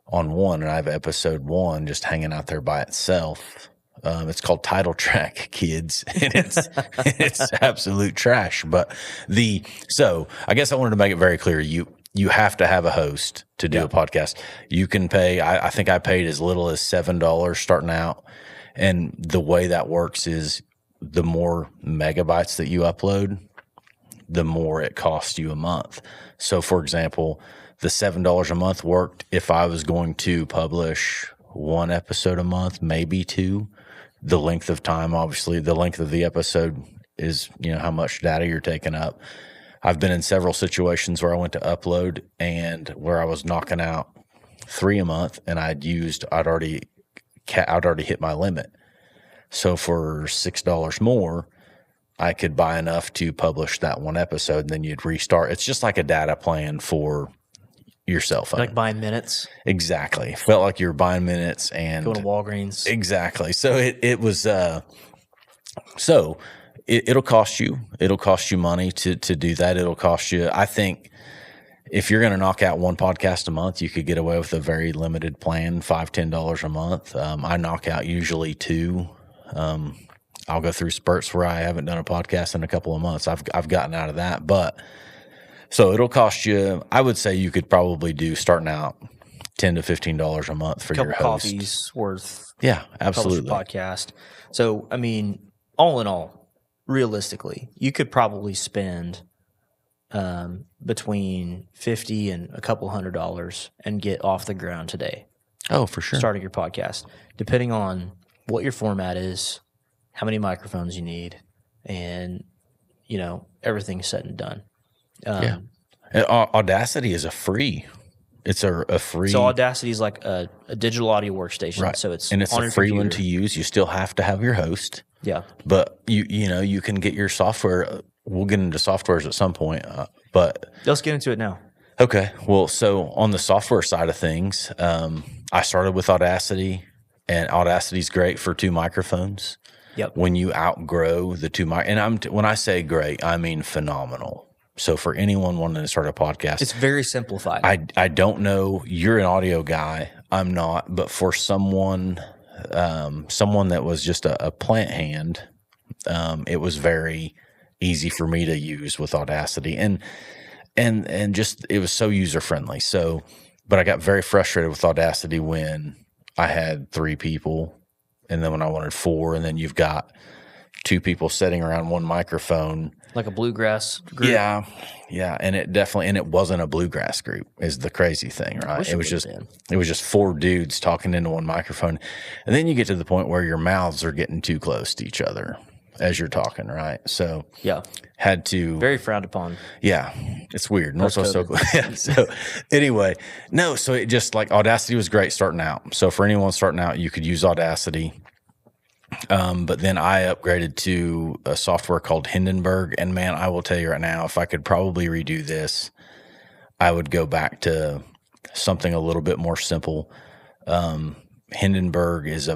on one, and I have episode 1 just hanging out there by itself. It's called Title Track, kids, and it's absolute trash. But so I guess I wanted to make it very clear. You have to have a host to do a podcast. You can pay. I think I paid as little as $7 starting out, and the way that works is the more megabytes that you upload, the more it costs you a month. So, for example, the $7 a month worked if I was going to publish 1 episode a month, maybe 2. The length of time, obviously, the length of the episode is, how much data you're taking up. I've been in several situations where I went to upload and where I was knocking out 3 a month, and I'd already hit my limit. So for $6 more, I could buy enough to publish that 1 episode, and then you'd restart. It's just like a data plan for your cell phone. Like buying minutes. Exactly. Felt like you were buying minutes and going to Walgreens. Exactly. So it was it'll cost you. It'll cost you money to do that. It'll cost you, I think, if you're going to knock out 1 podcast a month, you could get away with a very limited plan, $5, $10 a month. I knock out usually 2. I'll go through spurts where I haven't done a podcast in a couple of months. I've gotten out of that, but so it'll cost you, I would say you could probably do starting out $10 to $15 a month for a your couple host. coffees worth. Yeah, Publish absolutely. a podcast. So, I mean, all in all, realistically, you could probably spend between $50 and a couple $100 and get off the ground today, Oh, for sure. starting your podcast, depending on what your format is, how many microphones you need, and, you know, everything's said and done. Yeah. And Audacity is a free. It's a free. So Audacity is like a digital audio workstation. Right. So it's and it's on a your free one computer. to use. You still have to have your host. Yeah. But you know, you can get your software. We'll get into softwares at some point. But Let's get into it now. okay. Well, so on the software side of things, I started with Audacity, and Audacity's great for 2 microphones. Yep. When you outgrow the 2 and when I say great, I mean phenomenal. So for anyone wanting to start a podcast, It's very simplified. I don't know. You're an audio guy. I'm not. But for someone that was just a plant hand, it was very easy for me to use with Audacity, and just it was so user friendly. So, but I got very frustrated with Audacity when I had 3 people, and then when I wanted 4, and then you've got 2 people sitting around one microphone. Like a bluegrass group. Yeah, and it wasn't a bluegrass group is the crazy thing, right? It was just 4 dudes talking into one microphone, and then you get to the point where your mouths are getting too close to each other as you're talking, right? So Yeah. had to Very frowned upon. yeah, it's weird. No, so yeah. So anyway, no, so it just like Audacity was great starting out. So for anyone starting out, you could use Audacity. But then I upgraded to a software called Hindenburg, and man, I will tell you right now, if I could probably redo this, I would go back to something a little bit more simple. Hindenburg is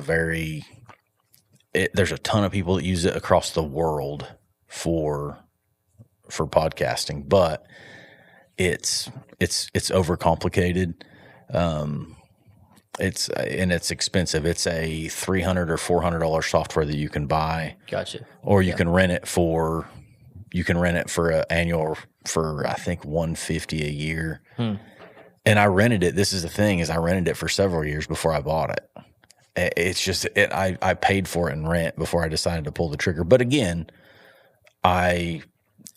there's a ton of people that use it across the world for podcasting, but it's overcomplicated. It's expensive. It's a $300 or $400 software that you can buy. Gotcha. Or you can rent it for an annual for I think $150 a year. And I rented it. This is the thing is I rented it for several years before I bought it. It's just I paid for it in rent before I decided to pull the trigger. But again,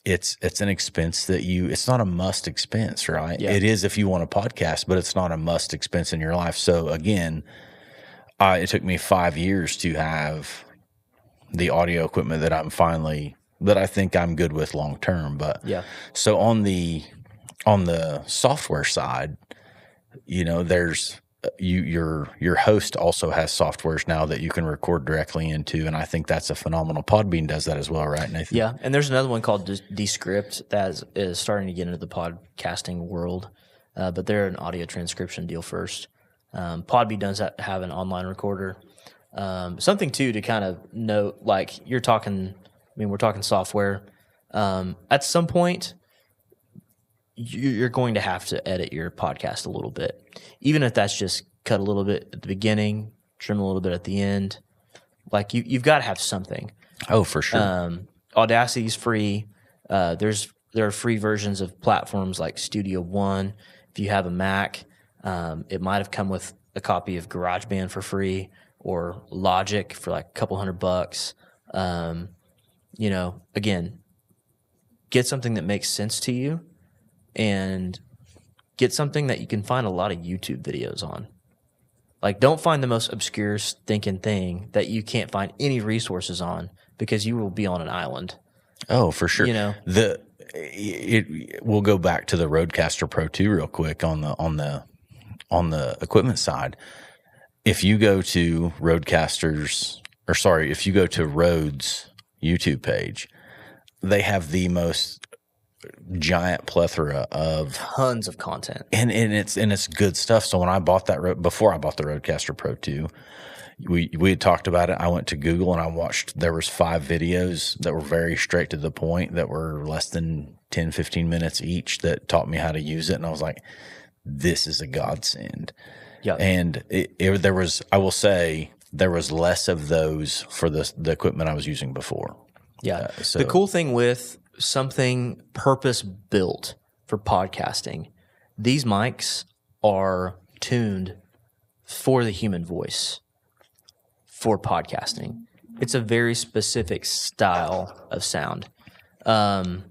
it's an expense that it's not a must expense, right? Yeah. It is if you want a podcast, but it's not a must expense in your life. So again, it took me 5 years to have the audio equipment that I think I'm good with long term. But Yeah. so on the software side, you know, there's your host also has softwares now that you can record directly into, and I think that's a phenomenal. Podbean does that as well, right, Nathan? Yeah, and there's another one called Descript that is starting to get into the podcasting world, but they're an audio transcription deal first. Podbean does have an online recorder. Something too to kind of note, like we're talking software. At some point, you're going to have to edit your podcast a little bit, even if that's just cut a little bit at the beginning, trim a little bit at the end. Like you've got to have something. Oh, for sure. Audacity is free. There are free versions of platforms like Studio One. If you have a Mac, it might have come with a copy of GarageBand for free or Logic for like a couple $100. You know, again, get something that makes sense to you. And get something that you can find a lot of YouTube videos on. Like, don't find the most obscure stinking thing that you can't find any resources on, because you will be on an island. Oh, for sure. You know, we'll go back to the Rodecaster Pro 2 real quick on the equipment side. If you go to if you go to Rode's YouTube page, they have the most giant plethora of tons of content, and it's good stuff. So when I bought before I bought the Rodecaster Pro 2, we had talked about it. I went to Google and I watched. There was 5 videos that were very straight to the point, that were less than 10, 15 minutes each, that taught me how to use it. And I was like, this is a godsend. Yeah. And there was, I will say, there was less of those for the equipment I was using before. Yeah. The cool thing with something purpose built for podcasting, these mics are tuned for the human voice for podcasting. It's a very specific style of sound. The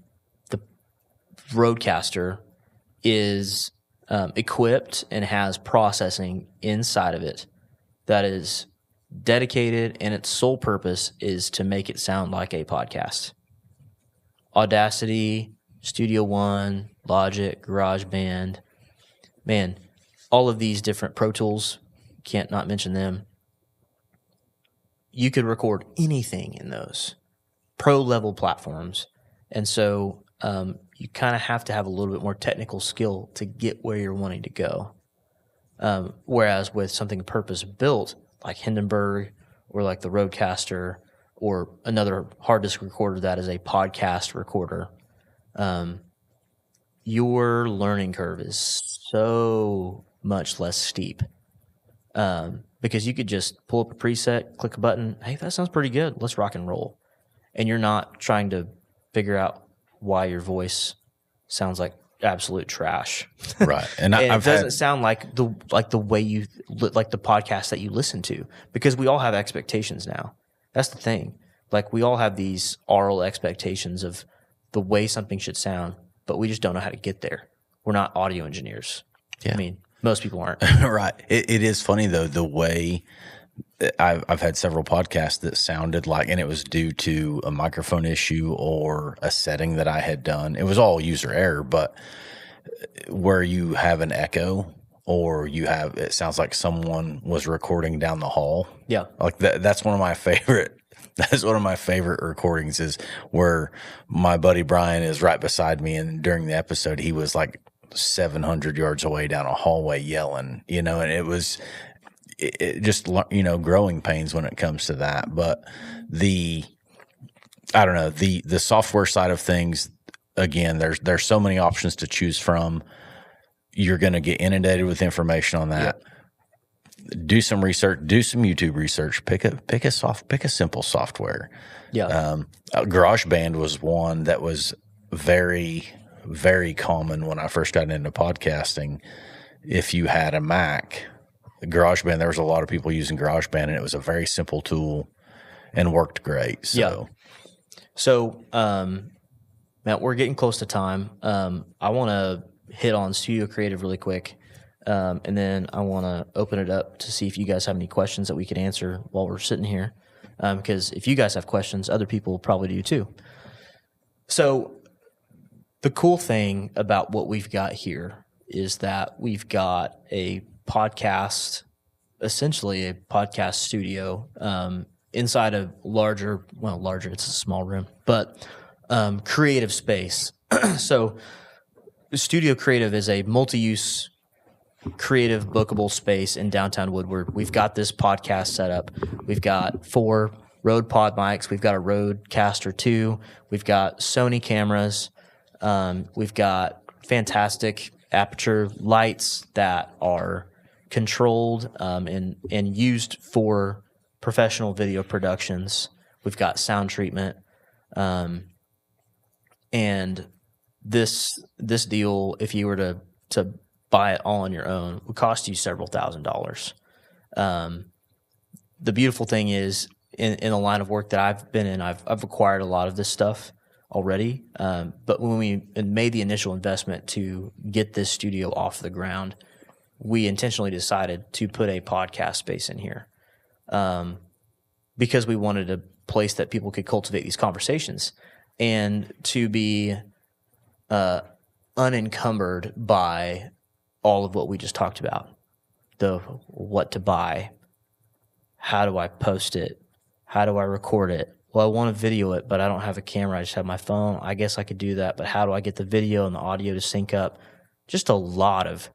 Rodecaster is equipped and has processing inside of it that is dedicated, and its sole purpose is to make it sound like a podcast. Audacity, Studio One, Logic, GarageBand, man, all of these different Pro Tools, can't not mention them. You could record anything in those pro level platforms. And so you kind of have to have a little bit more technical skill to get where you're wanting to go. Whereas with something purpose built like Hindenburg or like the Rodecaster or another hard disk recorder that is a podcast recorder, your learning curve is so much less steep. Because you could just pull up a preset, click a button, hey, that sounds pretty good, let's rock and roll. And you're not trying to figure out why your voice sounds like absolute trash. Right. And it doesn't sound like the way you like the podcast that you listen to, because we all have expectations now. That's the thing. Like, we all have these oral expectations of the way something should sound, but we just don't know how to get there. We're not audio engineers. Yeah. I mean, most people aren't. Right. It is funny though, the way I've had several podcasts that sounded like, and it was due to a microphone issue or a setting that I had done. It was all user error, but where you have an echo or it sounds like someone was recording down the hall. Yeah. Like that's one of my favorite. That's one of my favorite recordings, is where my buddy Brian is right beside me. And during the episode, he was like 700 yards away down a hallway yelling, and it was just, growing pains when it comes to that. But the software side of things, again, there's so many options to choose from. You're going to get inundated with information on that. Yep. Do some research, do some YouTube research, pick a simple software. Yeah. GarageBand was one that was very, very common when I first got into podcasting. If you had a Mac, GarageBand, there was a lot of people using GarageBand, and it was a very simple tool and worked great. So, Matt, we're getting close to time. I want to hit on Studio Creative really quick, and then I want to open it up to see if you guys have any questions that we could answer while we're sitting here, because if you guys have questions, other people probably do too. So the cool thing about what we've got here is that we've got a podcast, essentially a podcast studio, inside a larger, it's a small room, but creative space. So Studio Creative is a multi-use creative bookable space in downtown Woodward. We've got this podcast set up. We've got 4 Rode Pod mics. We've got a Rodecaster 2. We've got Sony cameras. We've got fantastic aperture lights that are controlled and used for professional video productions. We've got sound treatment, and this deal, if you were to buy it all on your own, would cost you several $1,000s. The beautiful thing is, in the line of work that I've been in, I've acquired a lot of this stuff already. But when we made the initial investment to get this studio off the ground, we intentionally decided to put a podcast space in here, because we wanted a place that people could cultivate these conversations and to be unencumbered by all of what we just talked about. The what to buy, how do I post it, how do I record it? Well, I want to video it, but I don't have a camera. I just have my phone. I guess I could do that, but how do I get the video and the audio to sync up? Just a lot of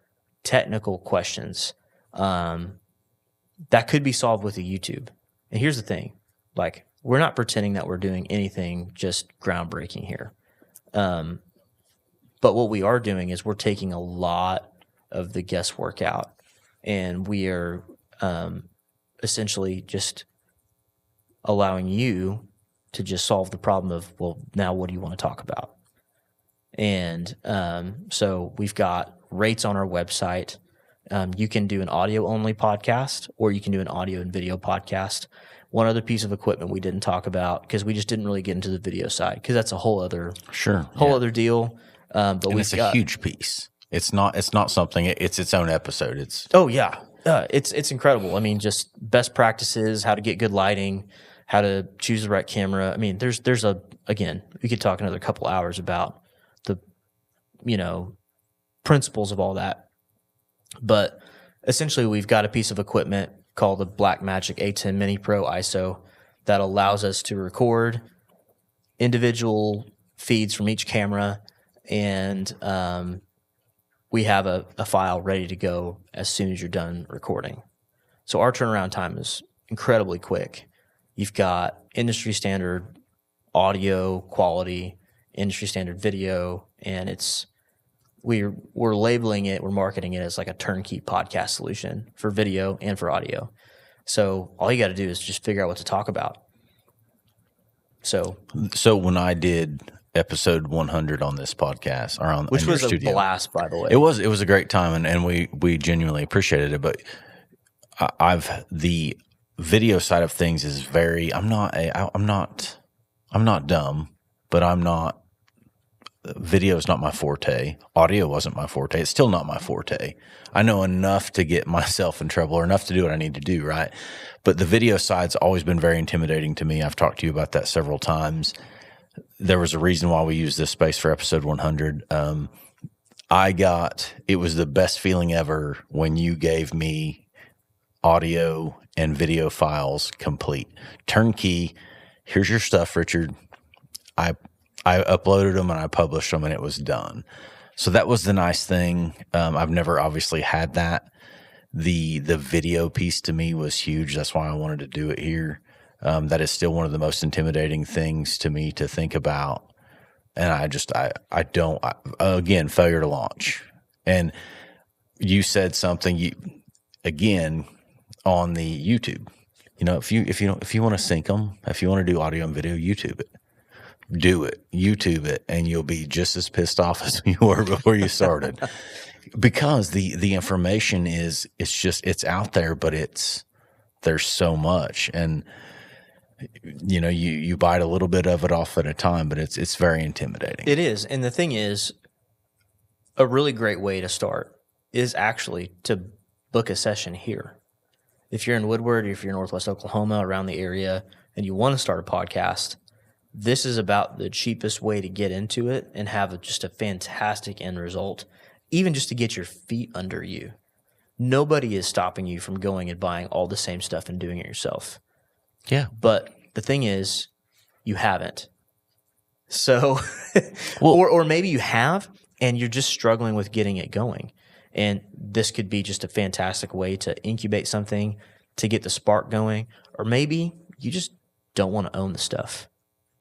technical questions that could be solved with a YouTube. And here's the thing, like, we're not pretending that we're doing anything just groundbreaking here. But what we are doing is we're taking a lot of the guesswork out, and we are essentially just allowing you to just solve the problem of, well, now what do you want to talk about? And so we've got rates on our website. You can do an audio only podcast, or you can do an audio and video podcast. One other piece of equipment we didn't talk about, because we just didn't really get into the video side, because that's a whole other other deal. But and it's a huge piece. It's not something. It's its own episode. It's incredible. I mean, just best practices, how to get good lighting, how to choose the right camera. I mean, again, we could talk another couple hours about the, principles of all that. But essentially, we've got a piece of equipment called the Blackmagic A10 Mini Pro ISO that allows us to record individual feeds from each camera, and we have a file ready to go as soon as you're done recording. So our turnaround time is incredibly quick. You've got industry standard audio quality, industry standard video, and we're labeling it, we're marketing it as like a turnkey podcast solution for video and for audio. So all you got to do is just figure out what to talk about. So when I did episode 100 on this podcast, or which was a studio, blast, by the way. It was a great time, and we genuinely appreciated it. But the video side of things is very. I'm not dumb, but video is not my forte. Audio wasn't my forte. It's still not my forte. I know enough to get myself in trouble, or enough to do what I need to do, right? But the video side's always been very intimidating to me. I've talked to you about that several times. There was a reason why we used this space for episode 100. It was the best feeling ever when you gave me audio and video files complete. Turnkey. Here's your stuff, Richard. I uploaded them and I published them, and it was done. So that was the nice thing. I've never obviously had that. The video piece to me was huge. That's why I wanted to do it here. That is still one of the most intimidating things to me to think about. And again, failure to launch. And you said something again on the YouTube. If you want to sync them, if you want to do audio and video, YouTube it. Do it, YouTube it, and you'll be just as pissed off as you were before you started. Because the information it's out there, but there's so much, and you bite a little bit of it off at a time, but it's very intimidating. It is, and the thing is, a really great way to start is actually to book a session here. If you're in Woodward, if you're in Northwest Oklahoma, around the area, and you want to start a podcast, this is about the cheapest way to get into it and have just a fantastic end result, even just to get your feet under you. Nobody is stopping you from going and buying all the same stuff and doing it yourself. Yeah. But the thing is, you haven't. So, or maybe you have, and you're just struggling with getting it going. And this could be just a fantastic way to incubate something, to get the spark going. Or maybe you just don't want to own the stuff.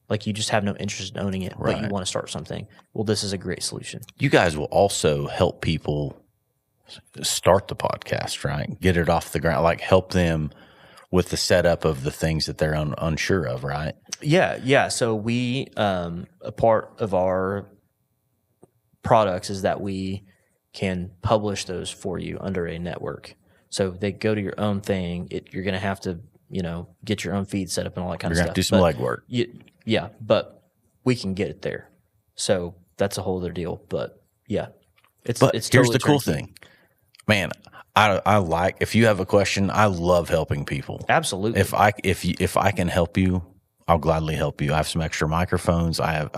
Like you just have no interest in owning it, right, but you want to start something. Well, this is a great solution. You guys will also help people start the podcast, right? Get it off the ground, like help them with the setup of the things that they're unsure of, right? Yeah. So we, a part of our products is that we can publish those for you under a network. So they go to your own thing. You're going to have to, get your own feed set up and all that kind of stuff. You're going to have to do some legwork. Yeah, but we can get it there. So that's a whole other deal. But yeah, it's here's totally the cool turnkey. thing, man. I like, if you have a question, I love helping people. Absolutely. If I can help you, I'll gladly help you. I have some extra microphones. I have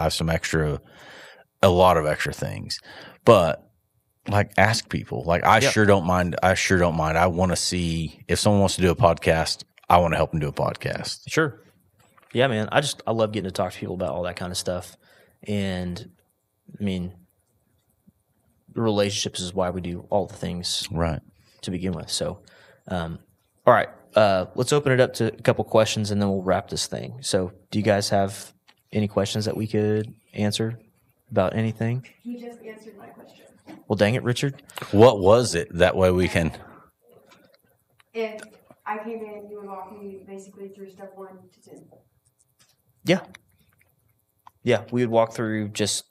a lot of extra things, but like ask people. Like I sure don't mind. I want to see if someone wants to do a podcast. I want to help them do a podcast. Sure. Yeah, man. I love getting to talk to people about all that kind of stuff. And I mean, relationships is why we do all the things right to begin with. So, all right, let's open it up to a couple questions and then we'll wrap this thing. So do you guys have any questions that we could answer about anything? He just answered my question. Well, dang it, Richard. What was it? That way we can. If I came in, you would walk me basically through step 1 to 10. Yeah. Yeah, we would walk through just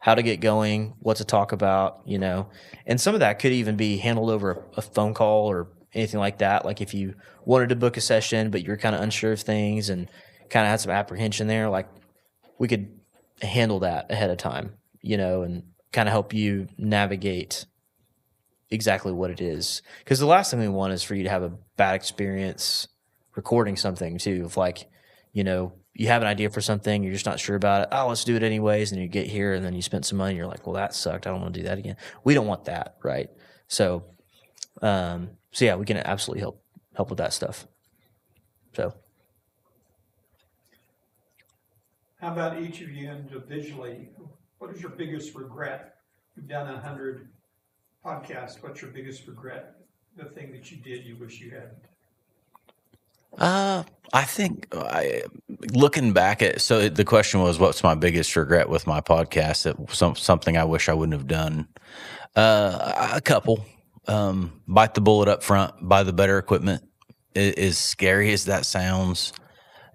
how to get going, what to talk about, you know. And some of that could even be handled over a phone call or anything like that. Like if you wanted to book a session, but you're kind of unsure of things and kind of had some apprehension there, like we could handle that ahead of time, you know, and kind of help you navigate exactly what it is. Because the last thing we want is for you to have a bad experience recording something too. If like, you know, you have an idea for something, you're just not sure about it. Oh, let's do it anyways. And you get here and then you spend some money. And you're like, well, that sucked. I don't want to do that again. We don't want that, right? So, so yeah, we can absolutely help with that stuff. So, how about each of you individually? What is your biggest regret? You've done 100 podcasts. What's your biggest regret? The thing that you did you wish you hadn't? I think looking back at, so the question was, what's my biggest regret with my podcast? That something I wish I wouldn't have done. A couple. Bite the bullet up front, buy the better equipment. As scary as that sounds,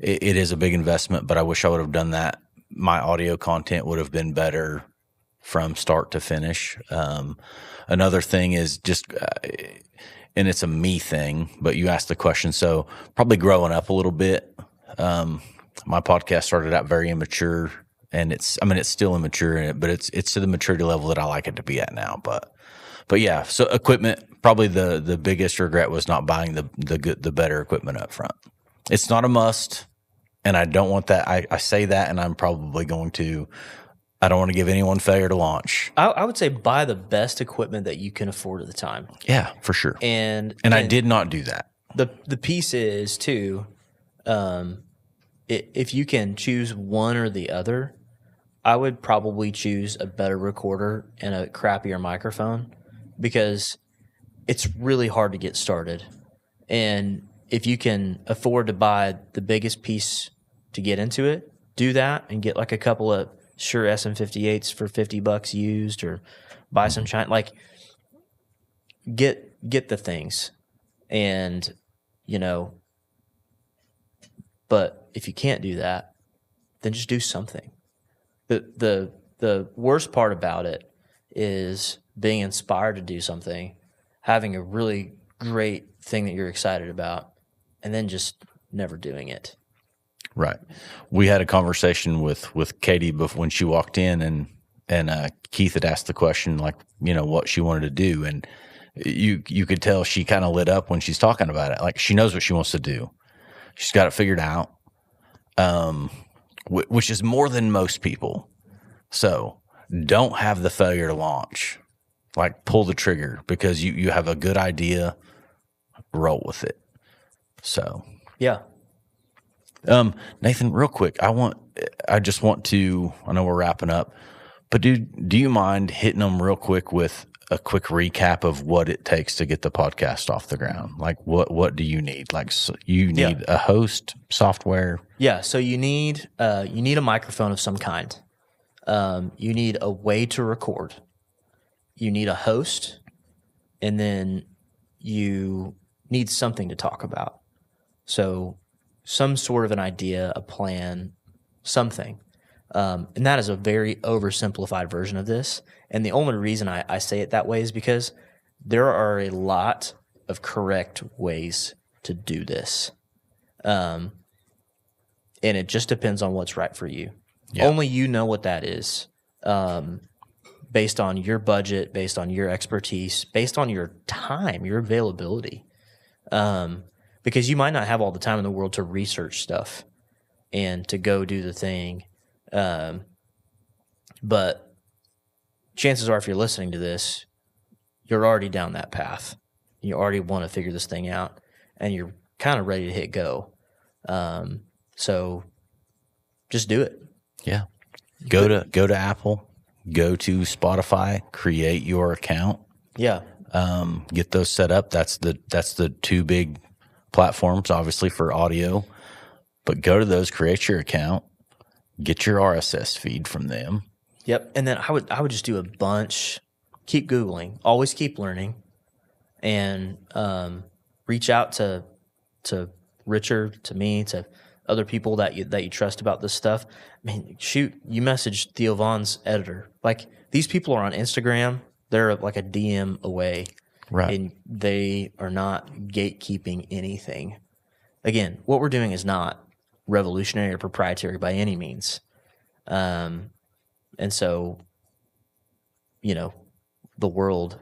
it is a big investment, but I wish I would have done that. My audio content would have been better from start to finish. Another thing is just, and it's a me thing, but you asked the question. So probably growing up a little bit. My podcast started out very immature, and it's still immature, but it's to the maturity level that I like it to be at now. But yeah, so equipment, probably the biggest regret was not buying the better equipment up front. It's not a must, and I don't want that. I say that, and I'm probably going to. I don't want to give anyone failure to launch. I would say buy the best equipment that you can afford at the time. Yeah, for sure. And I did not do that. The piece is too, if you can choose one or the other, I would probably choose a better recorder and a crappier microphone, because it's really hard to get started. And if you can afford to buy the biggest piece to get into it, do that and get like a couple of Shure SM58s for $50 used, or buy some China, like get the things. And, you know, but if you can't do that, then just do something. The worst part about it is being inspired to do something, having a really great thing that you're excited about, and then just never doing it. Right. We had a conversation with Katie when she walked in, and Keith had asked the question, like, you know, what she wanted to do. And you could tell she kind of lit up when she's talking about it. Like, she knows what she wants to do. She's got it figured out, which is more than most people. So don't have the failure to launch. Like, pull the trigger, because you have a good idea, roll with it. So, yeah. Nathan, real quick, I just want to, I know we're wrapping up, but do you mind hitting them real quick with a quick recap of what it takes to get the podcast off the ground? Like, what do you need? Like, so you need a host, software. Yeah. So you need a microphone of some kind. You need a way to record. You need a host, and then you need something to talk about. So some sort of an idea, a plan, something. And that is a very oversimplified version of this. And the only reason I say it that way is because there are a lot of correct ways to do this. And it just depends on what's right for you. Yeah. Only you know what that is, based on your budget, based on your expertise, based on your time, your availability. Because you might not have all the time in the world to research stuff and to go do the thing. But chances are, if you're listening to this, you're already down that path. You already want to figure this thing out, and you're kind of ready to hit go. So just do it. Yeah. Go to Apple, go to Spotify, create your account. Yeah. Get those set up. That's the two big platforms, obviously, for audio. But go to those, create your account, get your RSS feed from them. Yep. And then I would just do a bunch. Keep Googling. Always keep learning. And reach out to Richard, to me, to other people that you trust about this stuff. I mean, shoot, you message Theo Vaughn's editor. Like, these people are on Instagram. They're like a DM away. Right. And they are not gatekeeping anything. Again, what we're doing is not revolutionary or proprietary by any means. And so, the world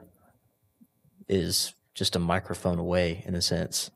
is just a microphone away in a sense,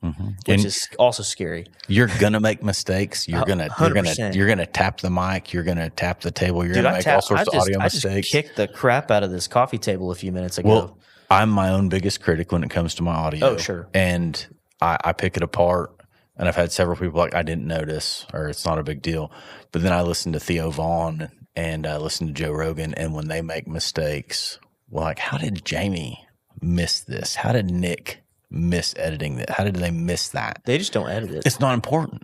which is also scary. You're gonna make mistakes. You're gonna 100%. tap the mic. You're gonna tap the table. You're Dude, gonna make all sorts of audio I mistakes. just kicked the crap out of this coffee table a few minutes ago. Well, I'm my own biggest critic when it comes to my audio. Oh, sure. And I pick it apart. And I've had several people like, I didn't notice, or it's not a big deal. But then I listen to Theo Vaughn and I listen to Joe Rogan, and when they make mistakes, well, like, how did Jamie miss this? How did Nick miss editing that? How did they miss that? They just don't edit it. It's not important.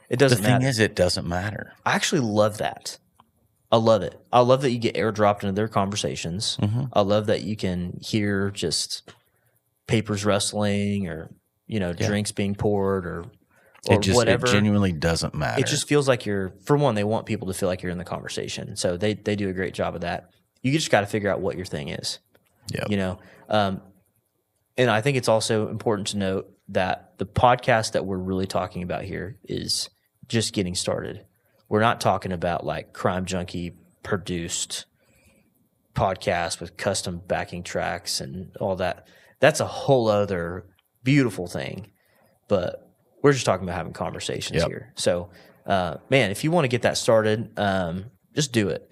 It doesn't matter. The thing is, it doesn't matter. I actually love that. I love it. I love that you get airdropped into their conversations. I love that you can hear just papers rustling or, drinks being poured or whatever. It genuinely doesn't matter. It just feels like for one, they want people to feel like you're in the conversation. So they do a great job of that. You just got to figure out what your thing is. Yeah. And I think it's also important to note that the podcast that we're really talking about here is just getting started. We're not talking about like Crime Junkie produced podcast with custom backing tracks and all that. That's a whole other beautiful thing. But we're just talking about having conversations here. So, man, if you want to get that started, just do it.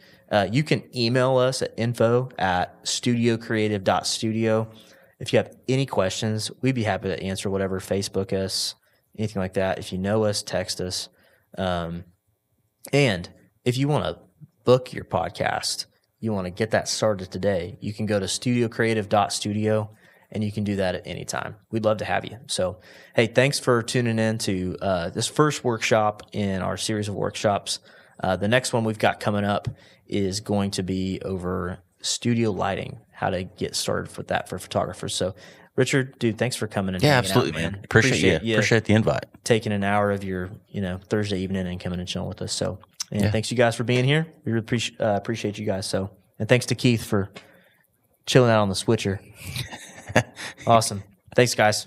You can email us at info@studiocreative.studio. If you have any questions, we'd be happy to answer whatever. Facebook us, anything like that. If you know us, text us. And if you want to book your podcast, you want to get that started today, you can go to studiocreative.studio. And you can do that at any time. We'd love to have you. So, hey, thanks for tuning in to this first workshop in our series of workshops. The next one we've got coming up is going to be over studio lighting, how to get started with that for photographers. So, Richard, dude, thanks for coming and hanging absolutely, out, man. Appreciate you. Appreciate the invite. Taking an hour of your Thursday evening and coming and chilling with us. So, thanks you guys for being here. We really appreciate you guys. So, and thanks to Keith for chilling out on the switcher. Awesome. Thanks, guys.